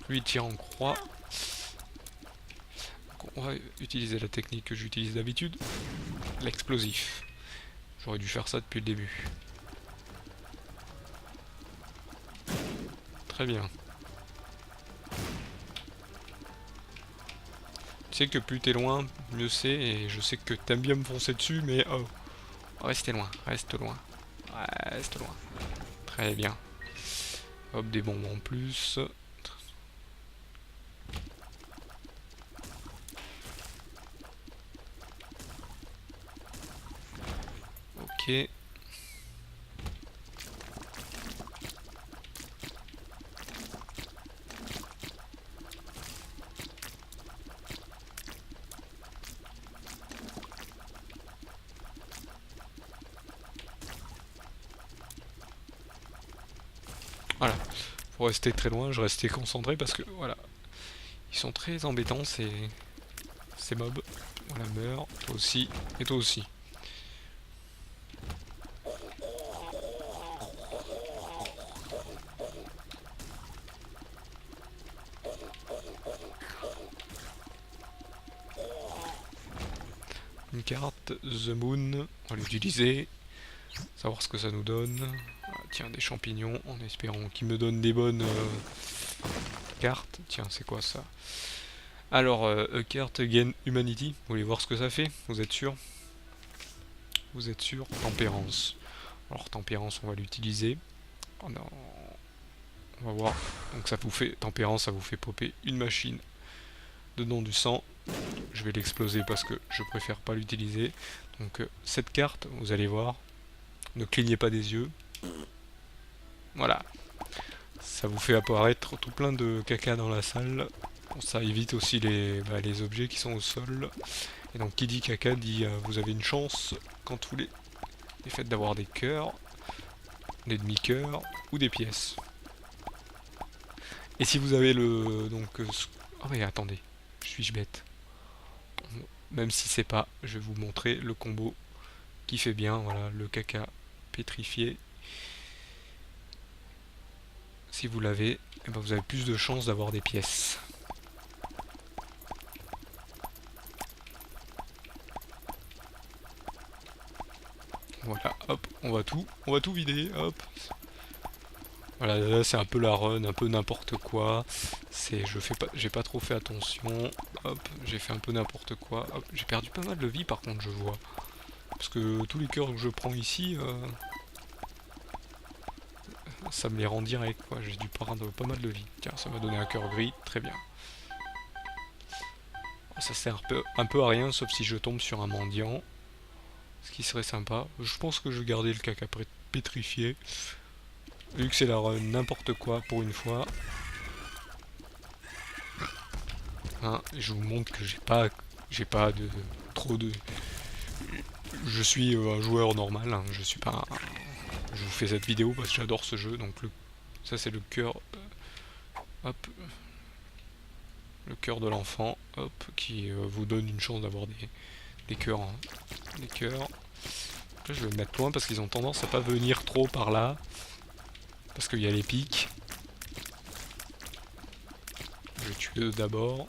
Lui, il tire en croix. Donc on va utiliser la technique que j'utilise d'habitude. L'explosif. J'aurais dû faire ça depuis le début. Très bien. Tu sais que plus t'es loin, mieux c'est, et je sais que t'aimes bien me foncer dessus, mais oh, restez loin, reste loin, reste loin. Très bien. Hop, des bombes en plus. Ok. Voilà, faut rester très loin, je restais concentré parce que voilà, ils sont très embêtants ces mobs. Voilà, meurs, toi aussi, et toi aussi. Une carte, The Moon, on va l'utiliser, savoir ce que ça nous donne. Ah, tiens, des champignons, en espérant qu'ils me donnent des bonnes cartes. Tiens, c'est quoi ça? Alors, a carte gain humanity, vous voulez voir ce que ça fait? Vous êtes sûr? Vous êtes sûr? Tempérance. Alors, tempérance, on va l'utiliser. On va voir. Donc, ça vous fait, tempérance, ça vous fait popper une machine de don du sang. Je vais l'exploser parce que je préfère pas l'utiliser. Donc, cette carte, vous allez voir, ne clignez pas des yeux. Voilà. Ça vous fait apparaître tout plein de caca dans la salle. Bon, ça évite aussi les objets qui sont au sol. Et donc qui dit caca dit vous avez une chance quand vous les faites d'avoir des cœurs, des demi-cœurs ou des pièces. Et si vous avez le... donc... oh mais attendez, suis-je bête? Même si c'est pas, je vais vous montrer le combo qui fait bien, voilà, le caca pétrifié. Si vous l'avez, eh ben vous avez plus de chances d'avoir des pièces. Voilà, hop, on va tout vider, hop. Voilà, là c'est un peu la run, un peu n'importe quoi. J'ai pas trop fait attention. Hop, j'ai fait un peu n'importe quoi. Hop, j'ai perdu pas mal de vie par contre, je vois. Parce que tous les cœurs que je prends ici, ça me les rend direct, quoi. J'ai dû prendre pas mal de vie. Tiens, ça m'a donné un cœur gris, très bien. Ça sert un peu à rien, sauf si je tombe sur un mendiant. Ce qui serait sympa. Je pense que je vais garder le caca pétrifié. Vu que c'est la run n'importe quoi pour une fois. Hein, je vous montre que j'ai pas de trop de. Je suis un joueur normal. Hein, je suis pas. Je vous fais cette vidéo parce que j'adore ce jeu. Donc ça c'est le cœur. Hop, le cœur de l'enfant. Hop, qui vous donne une chance d'avoir des cœurs. Hein, des cœurs. Là, je vais me mettre loin parce qu'ils ont tendance à pas venir trop par là. Parce qu'il y a les pics. Je vais tuer eux d'abord.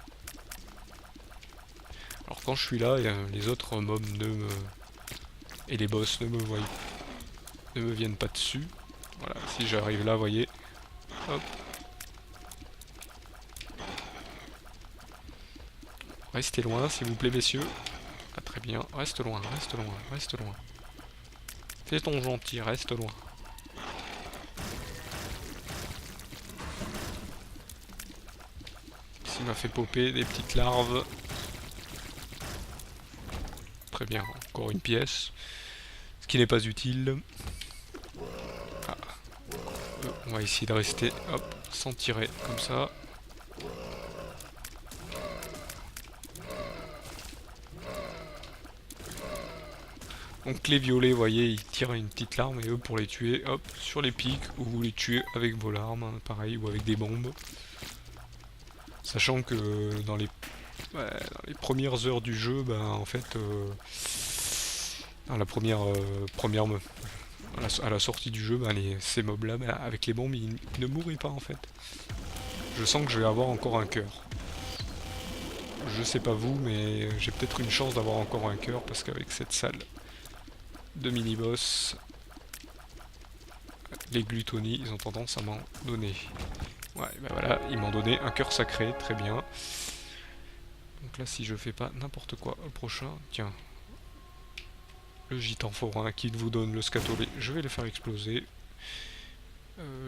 Alors quand je suis là, les autres mobs et les boss ne me viennent pas dessus. Voilà, si j'arrive là, vous voyez. Hop. Restez loin, s'il vous plaît, messieurs. Ah, très bien. Reste loin, reste loin, reste loin. Fais ton gentil, reste loin. Ici, il m'a fait popper des petites larves. Très bien, encore une pièce. Ce qui n'est pas utile. Ah. On va essayer de rester, hop, sans tirer, comme ça. Donc les violets, vous voyez, ils tirent une petite larme et eux pour les tuer, hop, sur les pics, ou vous les tuez avec vos larmes, hein, pareil, ou avec des bombes. Sachant que dans les premières heures du jeu, ben en fait, dans la à la sortie du jeu, ben, ces mobs là, ben, avec les bombes, ils ne mourraient pas en fait. Je sens que je vais avoir encore un cœur. Je sais pas vous, mais j'ai peut-être une chance d'avoir encore un cœur parce qu'avec cette salle de mini-boss, les gluttonies, ils ont tendance à m'en donner. Ouais, ben voilà, ils m'ont donné un cœur sacré, très bien. Donc là, si je fais pas n'importe quoi, le prochain, tiens, le gitan forain qui vous donne le scatolé, je vais le faire exploser.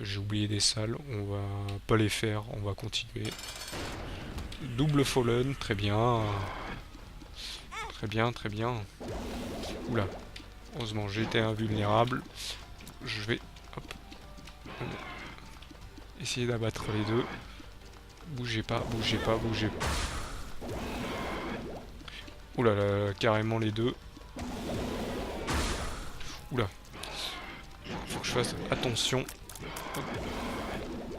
J'ai oublié des salles, on va pas les faire, on va continuer. Double fallen, très bien. Très bien, très bien. Oula, heureusement j'étais invulnérable. Je vais hop, essayer d'abattre les deux. Bougez pas, bougez pas, bougez pas. Oula, là, carrément les deux. Oula. Faut que je fasse attention. Hop.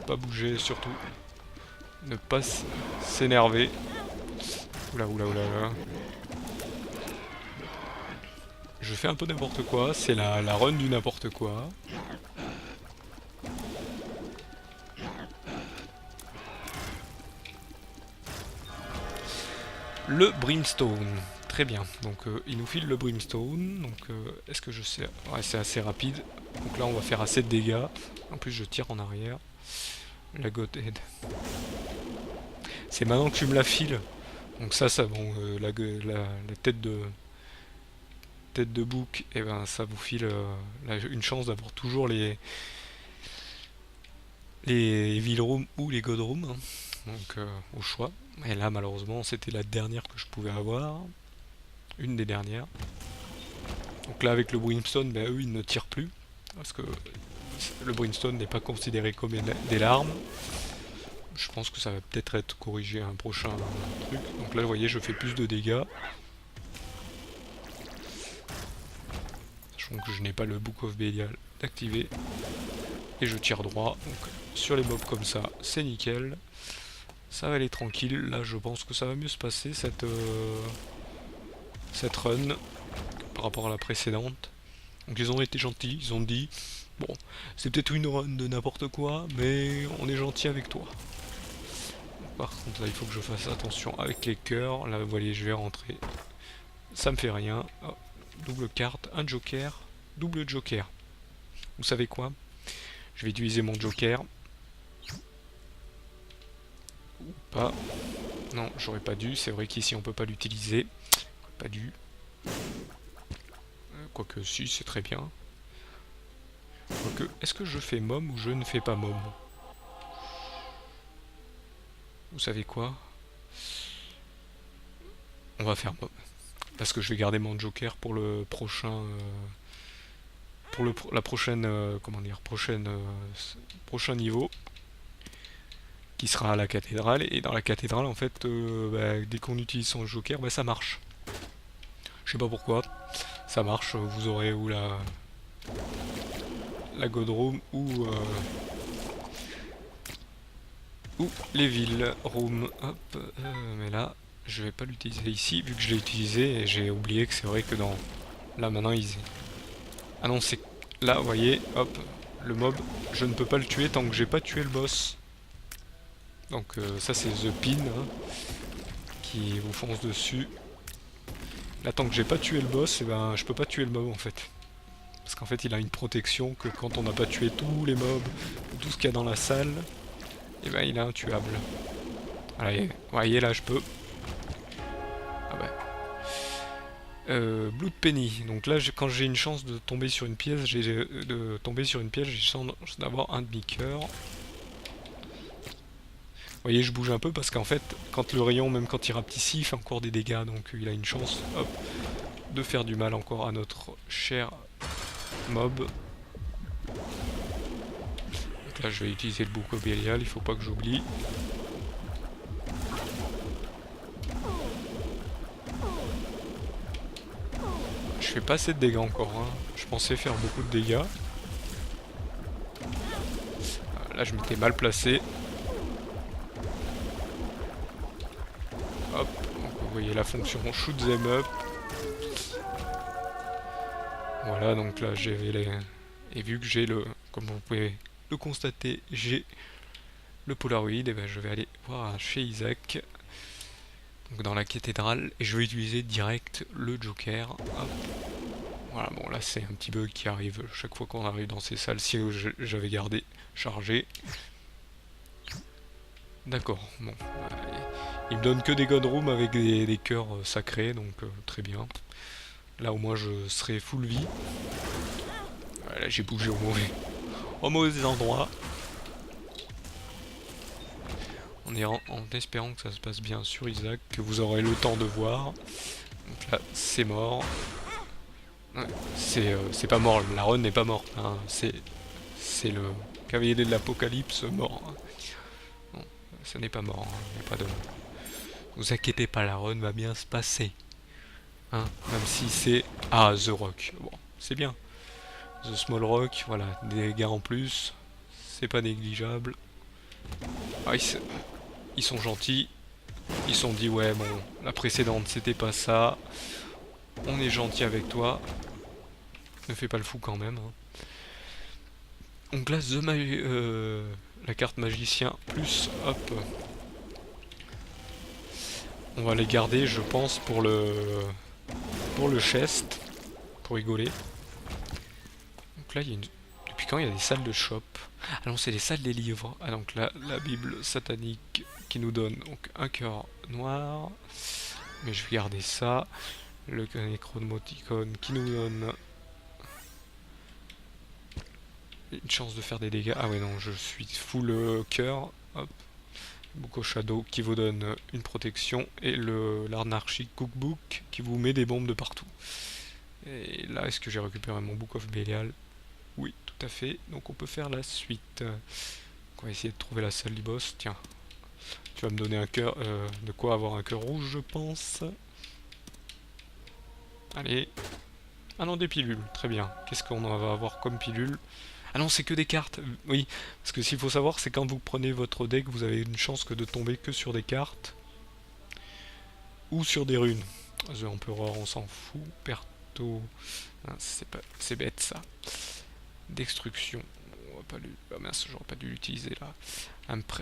Pas bouger surtout. Ne pas s'énerver. Oula, oula, oula, oula. Je fais un peu n'importe quoi, c'est la run du n'importe quoi. Le brimstone, très bien. Donc il nous file le brimstone. Donc est-ce que je sais... Ouais, c'est assez rapide. Donc là on va faire assez de dégâts. En plus je tire en arrière. La Godhead. C'est maintenant que tu me la files. Donc ça bon, la tête de bouc, et ben ça vous file une chance d'avoir toujours les Evil Rooms ou les God Rooms, hein. Donc au choix. Et là malheureusement c'était la dernière que je pouvais avoir. Une des dernières. Donc là avec le Brimstone, ben, eux ils ne tirent plus. Parce que le Brimstone n'est pas considéré comme des larmes. Je pense que ça va peut-être être corrigé à un prochain truc. Donc là vous voyez je fais plus de dégâts. Sachant que je n'ai pas le Book of Belial activé. Et je tire droit. Donc sur les mobs comme ça, c'est nickel. Ça va aller tranquille. Là je pense que ça va mieux se passer cette run par rapport à la précédente. Donc ils ont été gentils, ils ont dit bon, c'est peut-être une run de n'importe quoi, mais on est gentil avec toi. Par contre là il faut que je fasse attention avec les cœurs. Là vous voyez je vais rentrer. Ça me fait rien. Oh, double carte, un joker, double joker. Vous savez quoi? Je vais utiliser mon joker. Ou pas. Non, j'aurais pas dû. C'est vrai qu'ici on peut pas l'utiliser. Pas dû. Quoique si, c'est très bien. Quoique, est-ce que je fais mom ou je ne fais pas mom? Vous savez quoi? On va faire mom. Parce que je vais garder mon joker pour le prochain... pour la prochaine... comment dire? Prochain niveau. Qui sera à la cathédrale. Et dans la cathédrale, en fait, dès qu'on utilise son joker, ça marche. Je sais pas pourquoi. Ça marche. Vous aurez ou la God Room ou les villes Room. Hop, mais là, je vais pas l'utiliser ici, vu que je l'ai utilisé et j'ai oublié que c'est vrai que dans... Là, maintenant, ah non, c'est... Là, vous voyez, hop, le mob, je ne peux pas le tuer tant que j'ai pas tué le boss. Donc ça, c'est The Pin, hein, qui vous fonce dessus. Là, tant que j'ai pas tué le boss, et ben, je peux pas tuer le mob, en fait. Parce qu'en fait, il a une protection que quand on n'a pas tué tous les mobs, tout ce qu'il y a dans la salle, et ben, il est intuable. Allez, vous voyez, là, je peux... Ah bah... Blood Penny. Donc là, quand j'ai une chance de tomber sur une pièce, j'ai chance d'avoir un demi-cœur. Vous voyez, je bouge un peu parce qu'en fait, quand le rayon, même quand il rapetissit, il fait encore des dégâts. Donc il a une chance, hop, de faire du mal encore à notre cher mob. Donc là, je vais utiliser le Book of Belial, il faut pas que j'oublie. Je fais pas assez de dégâts encore, hein. Je pensais faire beaucoup de dégâts. Là, je m'étais mal placé. Hop, donc vous voyez la fonction shoot them up. Voilà, donc là j'ai les... Et vu que j'ai le... Comme vous pouvez le constater, j'ai le Polaroid, et ben je vais aller voir chez Isaac. Donc dans la cathédrale, et je vais utiliser direct le Joker. Hop. Voilà, bon là c'est un petit bug qui arrive chaque fois qu'on arrive dans ces salles, si j'avais gardé chargé. D'accord, bon. Il me donne que des God Room avec des cœurs sacrés, donc très bien. Là au moins je serai full vie. Là j'ai bougé au mauvais endroit. En espérant que ça se passe bien sur Isaac, que vous aurez le temps de voir. Donc là c'est mort. Ouais, c'est pas mort, la run n'est pas morte, hein. C'est le cavalier de l'apocalypse mort. Non, ça n'est pas mort, hein. Y a pas de... Vous inquiétez pas, la run va bien se passer. Hein, même si c'est... Ah, The Rock. Bon, c'est bien. The Small Rock, voilà, des dégâts en plus. C'est pas négligeable. Ah, ils sont gentils. Ils se sont dit ouais bon, la précédente c'était pas ça. On est gentil avec toi. Ne fais pas le fou quand même. Hein. On classe la carte magicien plus hop. On va les garder je pense pour le chest. Pour rigoler. Donc là il y a une. Depuis quand il y a des salles de shop? Ah non c'est les salles des livres. Ah donc là la Bible satanique qui nous donne donc un cœur noir. Mais je vais garder ça. Le Necromoticon qui nous donne une chance de faire des dégâts. Ah ouais non, je suis full cœur. Hop. Book of Shadow qui vous donne une protection. Et l'Anarchic Cookbook qui vous met des bombes de partout. Et là, est-ce que j'ai récupéré mon Book of Belial? Oui, tout à fait. Donc on peut faire la suite. On va essayer de trouver la salle du boss. Tiens. Tu vas me donner un cœur. De quoi avoir un cœur rouge, je pense. Allez. Ah non, des pilules. Très bien. Qu'est-ce qu'on va avoir comme pilule? Ah non, c'est que des cartes. Oui, parce que s'il faut savoir, c'est quand vous prenez votre deck, vous avez une chance que de tomber que sur des cartes. Ou sur des runes. The Emperor, on s'en fout. Perto. Ah, c'est bête ça. Destruction. On va pas ah mince, j'aurais pas dû l'utiliser là.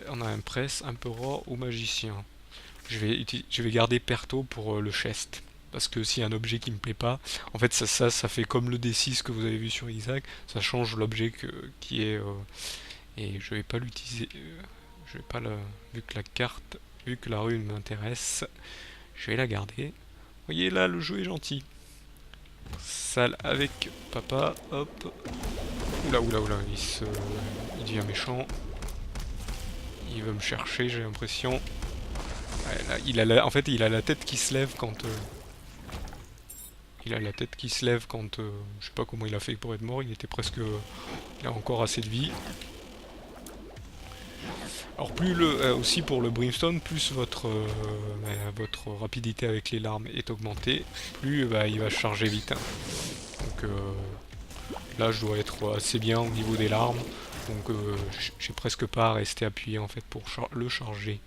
On a un presse, Emperor ou magicien. Je vais garder Perto pour le chest. Parce que s'il y a un objet qui me plaît pas, en fait ça fait comme le D6 que vous avez vu sur Isaac, ça change l'objet qui est et je vais pas l'utiliser, je vais pas le vu que la carte, vu que la rune m'intéresse, je vais la garder. Vous voyez là le jeu est gentil. Salle avec papa, hop. Oula oula oula, il devient méchant. Il veut me chercher, j'ai l'impression. Ouais, là, en fait il a la tête qui se lève quand il a la tête qui se lève quand... je sais pas comment il a fait pour être mort, il était presque... il a encore assez de vie. Alors plus aussi pour le Brimstone, plus votre rapidité avec les larmes est augmentée, plus il va charger vite. Hein. Donc là je dois être assez bien au niveau des larmes, donc j'ai presque pas à rester appuyé en fait pour le charger.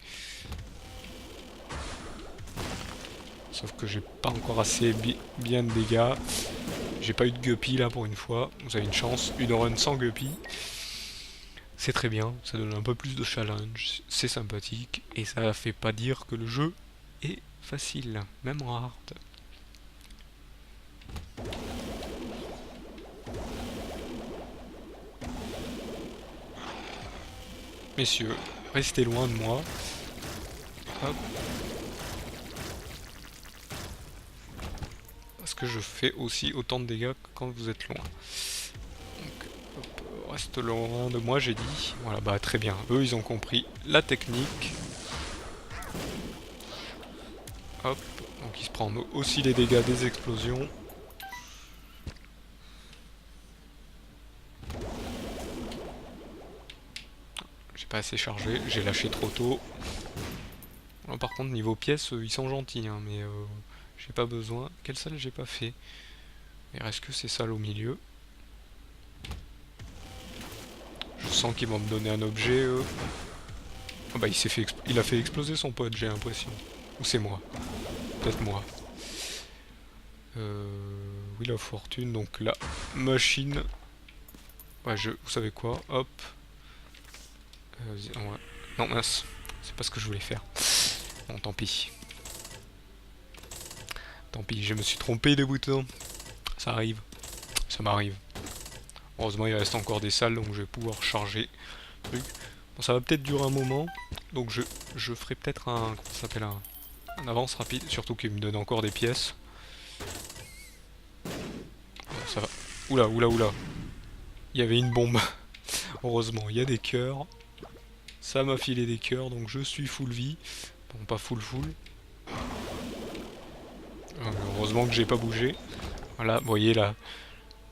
Sauf que j'ai pas encore assez bien de dégâts. J'ai pas eu de guppy là pour une fois. Vous avez une chance. Une run sans guppy. C'est très bien. Ça donne un peu plus de challenge. C'est sympathique. Et ça fait pas dire que le jeu est facile. Même en hard. Messieurs, restez loin de moi. Hop. Parce que je fais aussi autant de dégâts que quand vous êtes loin. Donc, hop, reste loin de moi, j'ai dit. Voilà, bah très bien. Eux, ils ont compris la technique. Hop, donc ils se prennent aussi les dégâts des explosions. J'ai pas assez chargé, j'ai lâché trop tôt. Alors, par contre, niveau pièces, ils sont gentils, hein, mais j'ai pas besoin. Quelle salle j'ai pas fait? Il reste que ces salles au milieu. Je sens qu'ils vont me donner un objet. Ah bah il a fait exploser son pote, j'ai l'impression. Ou c'est moi. Peut-être moi. Wheel of Fortune, donc la machine. Ouais, vous savez quoi? Hop. Ouais. Non, mince. C'est pas ce que je voulais faire. Bon, tant pis. Tant pis, je me suis trompé de bouton. Ça arrive. Ça m'arrive. Heureusement, il reste encore des salles, donc je vais pouvoir charger le truc. Bon, ça va peut-être durer un moment. Donc je ferai peut-être un... Comment ça s'appelle un avance rapide. Surtout qu'il me donne encore des pièces. Bon, ça va. Oula, oula, oula. Il y avait une bombe. Heureusement, il y a des cœurs. Ça m'a filé des cœurs, donc je suis full vie. Bon, pas full. Heureusement que j'ai pas bougé. Voilà, vous voyez là,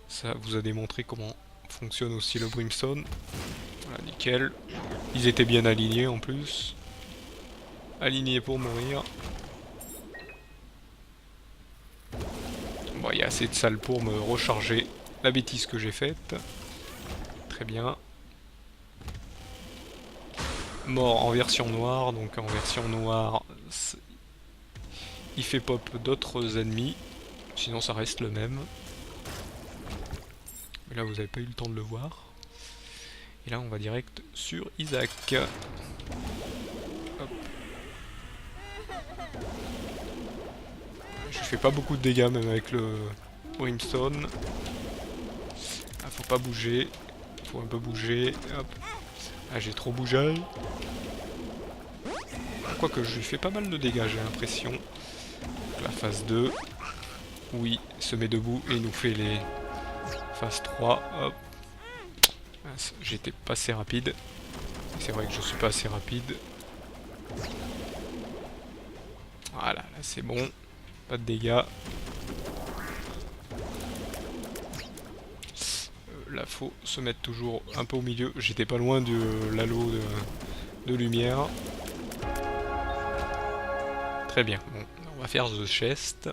ça vous a démontré comment fonctionne aussi le Brimstone. Voilà, nickel. Ils étaient bien alignés en plus. Alignés pour mourir. Bon, il y a assez de salles pour me recharger la bêtise que j'ai faite. Très bien. mort en version noire, donc en version noire, il fait pop d'autres ennemis, sinon ça reste le même. Mais là vous n'avez pas eu le temps de le voir. Et là on va direct sur Isaac. Hop. Je fais pas beaucoup de dégâts même avec le Brimstone. Ah, faut pas bouger. Faut un peu bouger. Hop. Ah, j'ai trop bougé. Quoique je lui fais pas mal de dégâts, j'ai l'impression. La phase 2. Oui, il se met debout et il nous fait les phase 3. Hop. J'étais pas assez rapide. C'est vrai que je suis pas assez rapide. Voilà, là c'est bon. Pas de dégâts. Là faut se mettre toujours un peu au milieu. J'étais pas loin de l'halo de lumière. Très bien. Bon, on va faire The Chest.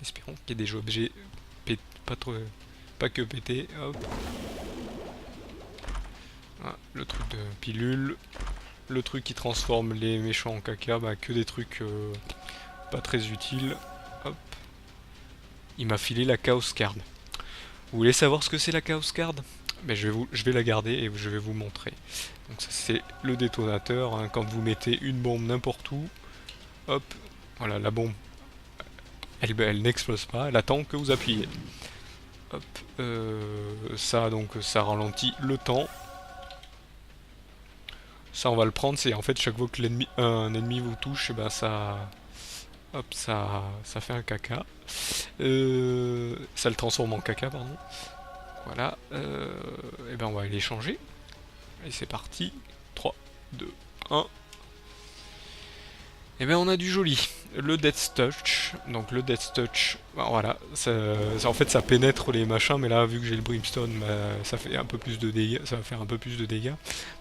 Espérons qu'il y ait des objets pas que pétés. Hop. Ah, le truc de pilule. Le truc qui transforme les méchants en caca. Bah, que des trucs pas très utiles. Hop. Il m'a filé la Chaos Card. Vous voulez savoir ce que c'est la Chaos Card? Ben, je vais la garder et je vais vous montrer. Donc ça c'est le détonateur, hein, quand vous mettez une bombe n'importe où, hop, voilà la bombe, elle n'explose pas, elle attend que vous appuyez. Hop, ça donc ça ralentit le temps. Ça on va le prendre, c'est en fait chaque fois que un ennemi vous touche, ben hop, ça fait un caca. Ça le transforme en caca, pardon. Voilà, et ben on va aller changer. Et c'est parti. 3, 2, 1. Et ben on a du joli. Le Death Touch. Donc le Death Touch, ben voilà, en fait ça pénètre les machins, mais là vu que j'ai le Brimstone, ben, ça fait un peu plus de dégâts. Ça va faire un peu plus de dégâts.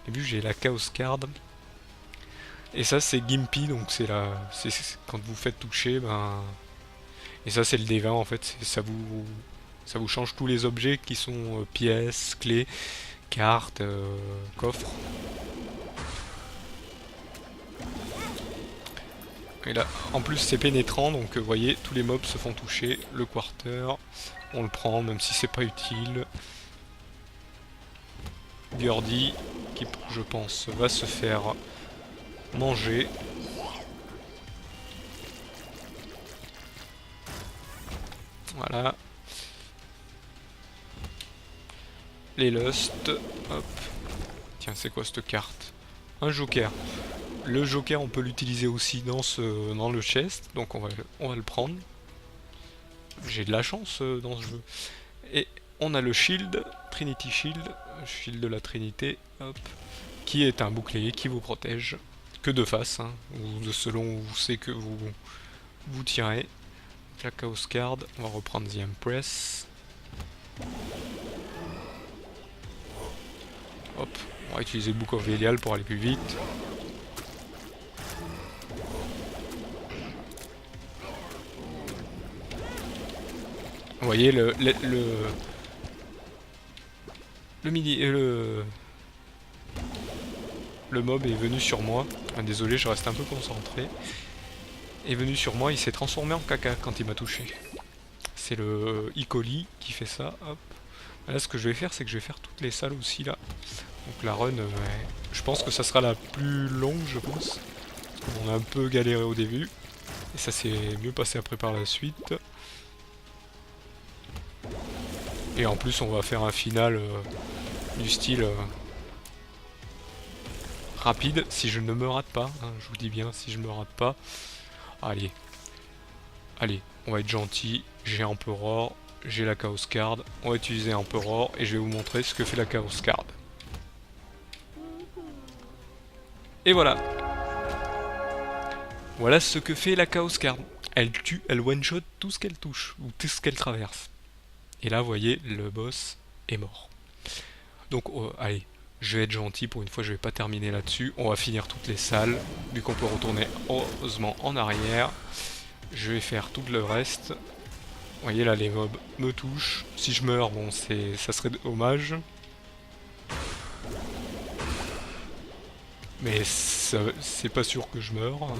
Mais vu que j'ai la Chaos Card. Et ça c'est Gimpy, donc c'est quand vous faites toucher, ben. Et ça c'est le D20 en fait, ça vous change tous les objets qui sont pièces, clés, cartes, coffres. Et là, en plus c'est pénétrant, donc vous voyez, tous les mobs se font toucher. Le quarter, on le prend même si c'est pas utile. Gurdy, qui je pense va se faire manger. Voilà. Les Lust, hop. Tiens, c'est quoi cette carte? Un joker. Le joker, on peut l'utiliser aussi dans le chest, donc on va le prendre. J'ai de la chance dans ce jeu. Et on a le shield, Trinity Shield, shield de la Trinité, hop, qui est un bouclier qui vous protège, que de face, hein, ou selon où c'est que vous tirez. La Chaos Card, on va reprendre The Empress. Hop, on va utiliser Book of Belial pour aller plus vite. Vous voyez le mob est venu sur moi. Ah, désolé, je reste un peu concentré. Est venu sur moi, il s'est transformé en caca quand il m'a touché. C'est le E. coli qui fait ça. Hop. Là, ce que je vais faire, c'est que je vais faire toutes les salles aussi là. Donc la run, je pense que ça sera la plus longue, je pense. On a un peu galéré au début. Et ça s'est mieux passé après par la suite. Et en plus, on va faire un final du style rapide, si je ne me rate pas. Hein, je vous dis bien, si je me rate pas. Allez. Allez, on va être gentil. J'ai Emperor, j'ai la Chaos Card. On va utiliser Emperor et je vais vous montrer ce que fait la Chaos Card. Et voilà. Voilà ce que fait la Chaos Card. Elle tue, elle one-shot tout ce qu'elle touche, ou tout ce qu'elle traverse. Et là, vous voyez, le boss est mort. Donc, allez, je vais être gentil, pour une fois, je vais pas terminer là-dessus. On va finir toutes les salles, vu qu'on peut retourner heureusement en arrière. Je vais faire tout le reste. Vous voyez, là, les mobs me touchent. Si je meurs, bon, ça serait dommage. Mais c'est pas sûr que je meure, hein.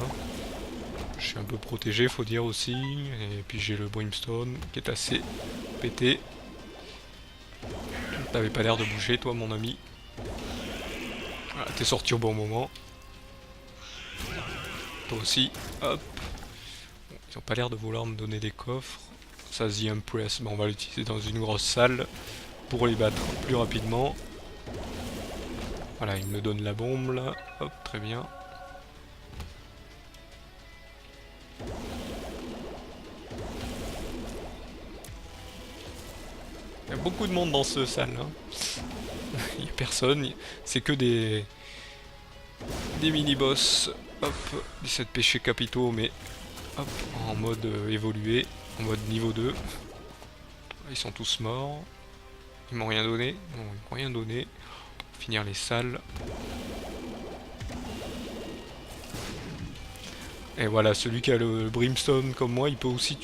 Je suis un peu protégé, faut dire aussi. Et puis j'ai le brimstone qui est assez pété. T'avais pas l'air de bouger, toi, mon ami. Ah, t'es sorti au bon moment. Toi aussi. Hop. Bon, ils ont pas l'air de vouloir me donner des coffres. Ça, The Empress, on va l'utiliser dans une grosse salle pour les battre plus rapidement. Voilà, il me donne la bombe là. Hop, très bien. Il y a beaucoup de monde dans ce salle, hein. Il n'y a personne, c'est que des mini-boss. Hop, 17 péchés capitaux, mais hop, en mode évolué, en mode niveau 2. Ils sont tous morts. Ils m'ont rien donné. Non, ils m'ont rien donné. Finir les salles. Et voilà, celui qui a le brimstone comme moi, il peut aussi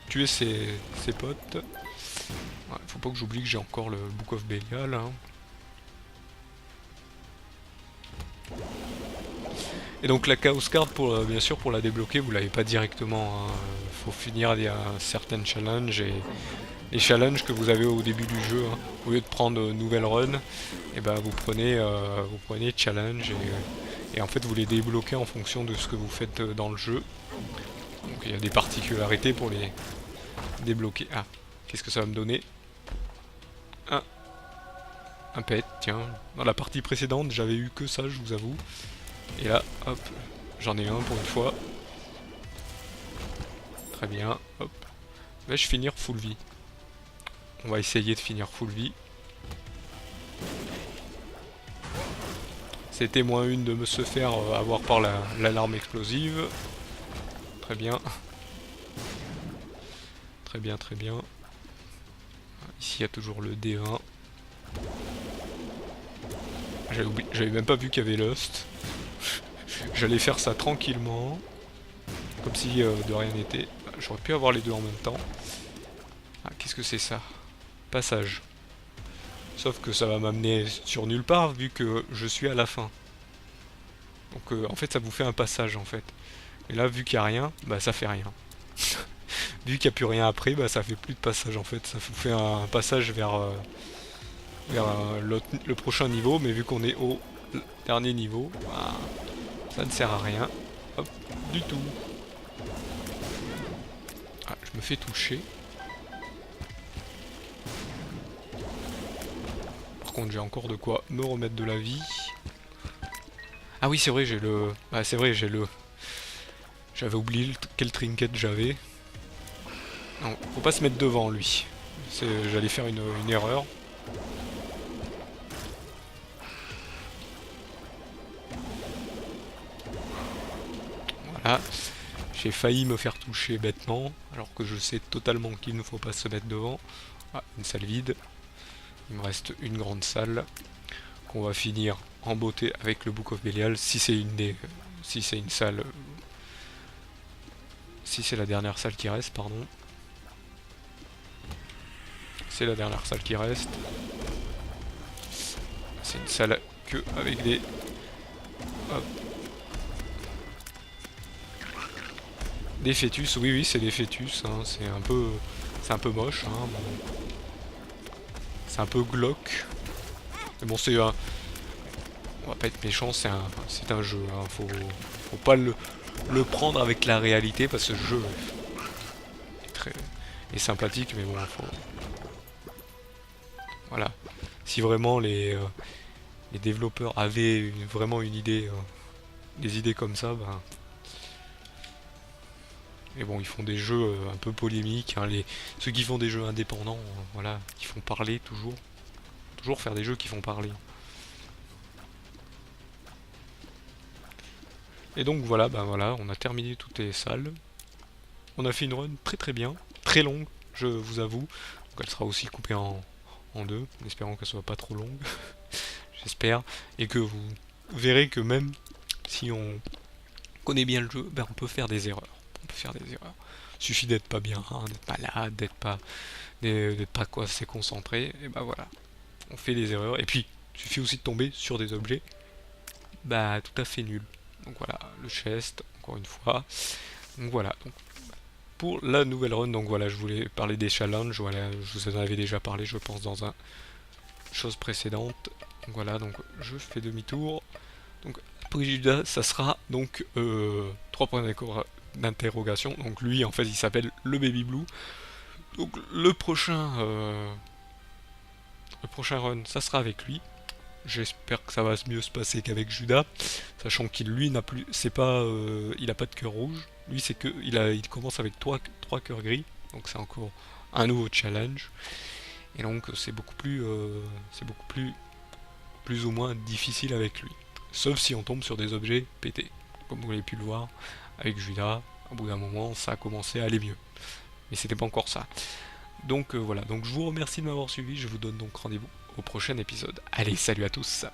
tuer ses potes. Ouais, faut pas que j'oublie que j'ai encore le Book of Belial, hein. Et donc la Chaos Card, bien sûr, pour la débloquer, vous l'avez pas directement, hein. Faut finir certaines challenges et les challenges que vous avez au début du jeu, hein. Au lieu de prendre nouvelle run, et ben vous prenez challenge et en fait vous les débloquez en fonction de ce que vous faites dans le jeu. Donc il y a des particularités pour les débloquer. Ah, qu'est-ce que ça va me donner? Un, un pet, tiens. Dans la partie précédente, j'avais eu que ça, je vous avoue. Et là, hop, j'en ai un pour une fois. Très bien, hop. Vais-je finir full vie? On va essayer de finir full vie. C'était moins une de me se faire avoir par l'alarme explosive. Très bien. Très bien, très bien. Ici, il y a toujours le D1. J'avais même pas vu qu'il y avait Lost. J'allais faire ça tranquillement. Comme si de rien n'était. J'aurais pu avoir les deux en même temps. Ah, qu'est-ce que c'est ça? Passage. Sauf que ça va m'amener sur nulle part vu que je suis à la fin. Donc en fait ça vous fait un passage en fait. Et là vu qu'il n'y a rien, bah ça fait rien. Vu qu'il n'y a plus rien après, bah ça fait plus de passage en fait. Ça vous fait un passage vers le prochain niveau, mais vu qu'on est au dernier niveau, bah, ça ne sert à rien. Hop, du tout. Ah, je me fais toucher. Par contre j'ai encore de quoi me remettre de la vie. Ah oui c'est vrai j'ai le. Ah c'est vrai j'ai le. J'avais oublié quel trinket j'avais. Non, faut pas se mettre devant lui. J'allais faire une erreur. Voilà. J'ai failli me faire toucher bêtement, alors que je sais totalement qu'il ne faut pas se mettre devant. Ah, une salle vide. Il me reste une grande salle qu'on va finir en beauté avec le Book of Belial. Si c'est si c'est une salle, si c'est la dernière salle qui reste, pardon. C'est la dernière salle qui reste. C'est une salle que avec des. Hop. Des fœtus, oui, oui, c'est des fœtus, hein. C'est un peu moche, hein. Bon. C'est un peu glauque. Mais bon, on va pas être méchant, c'est un jeu, hein. Faut pas le prendre avec la réalité parce que ce jeu est sympathique, mais bon, voilà. Si vraiment les développeurs avaient vraiment une idée, des idées comme ça, ben. Mais bon, ils font des jeux un peu polémiques, hein. Ceux qui font des jeux indépendants, voilà, qui font parler toujours. Toujours faire des jeux qui font parler. Et donc voilà, ben voilà, on a terminé toutes les salles. On a fait une run très très bien, très longue, je vous avoue. Donc elle sera aussi coupée en deux, en espérant qu'elle soit pas trop longue. J'espère. Et que vous verrez que même si on connaît bien le jeu, ben on peut faire des erreurs. On peut faire des erreurs. Suffit d'être pas bien, hein, d'être malade, d'être pas quoi, assez concentré, et ben voilà. On fait des erreurs. Et puis, il suffit aussi de tomber sur des objets bah tout à fait nul. Donc voilà, le chest, encore une fois. Donc voilà, donc pour la nouvelle run, donc voilà, je voulais parler des challenges, voilà, je vous en avais déjà parlé, je pense, dans un chose précédente. Donc voilà, donc je fais demi-tour. Donc après Judas, ça sera donc 3 points d'interrogation. Donc lui, en fait, il s'appelle le Baby Blue. Donc le prochain run, ça sera avec lui. J'espère que ça va mieux se passer qu'avec Judas, sachant qu'il lui n'a plus, c'est pas, il a pas de cœur rouge. Lui, c'est que il commence avec trois cœurs gris, donc c'est encore un nouveau challenge. Et donc c'est beaucoup plus ou moins difficile avec lui. Sauf si on tombe sur des objets pétés, comme vous avez pu le voir avec Judas. Au bout d'un moment, ça a commencé à aller mieux, mais c'était pas encore ça. Donc voilà. Donc je vous remercie de m'avoir suivi. Je vous donne donc rendez-vous au prochain épisode. Allez, salut à tous.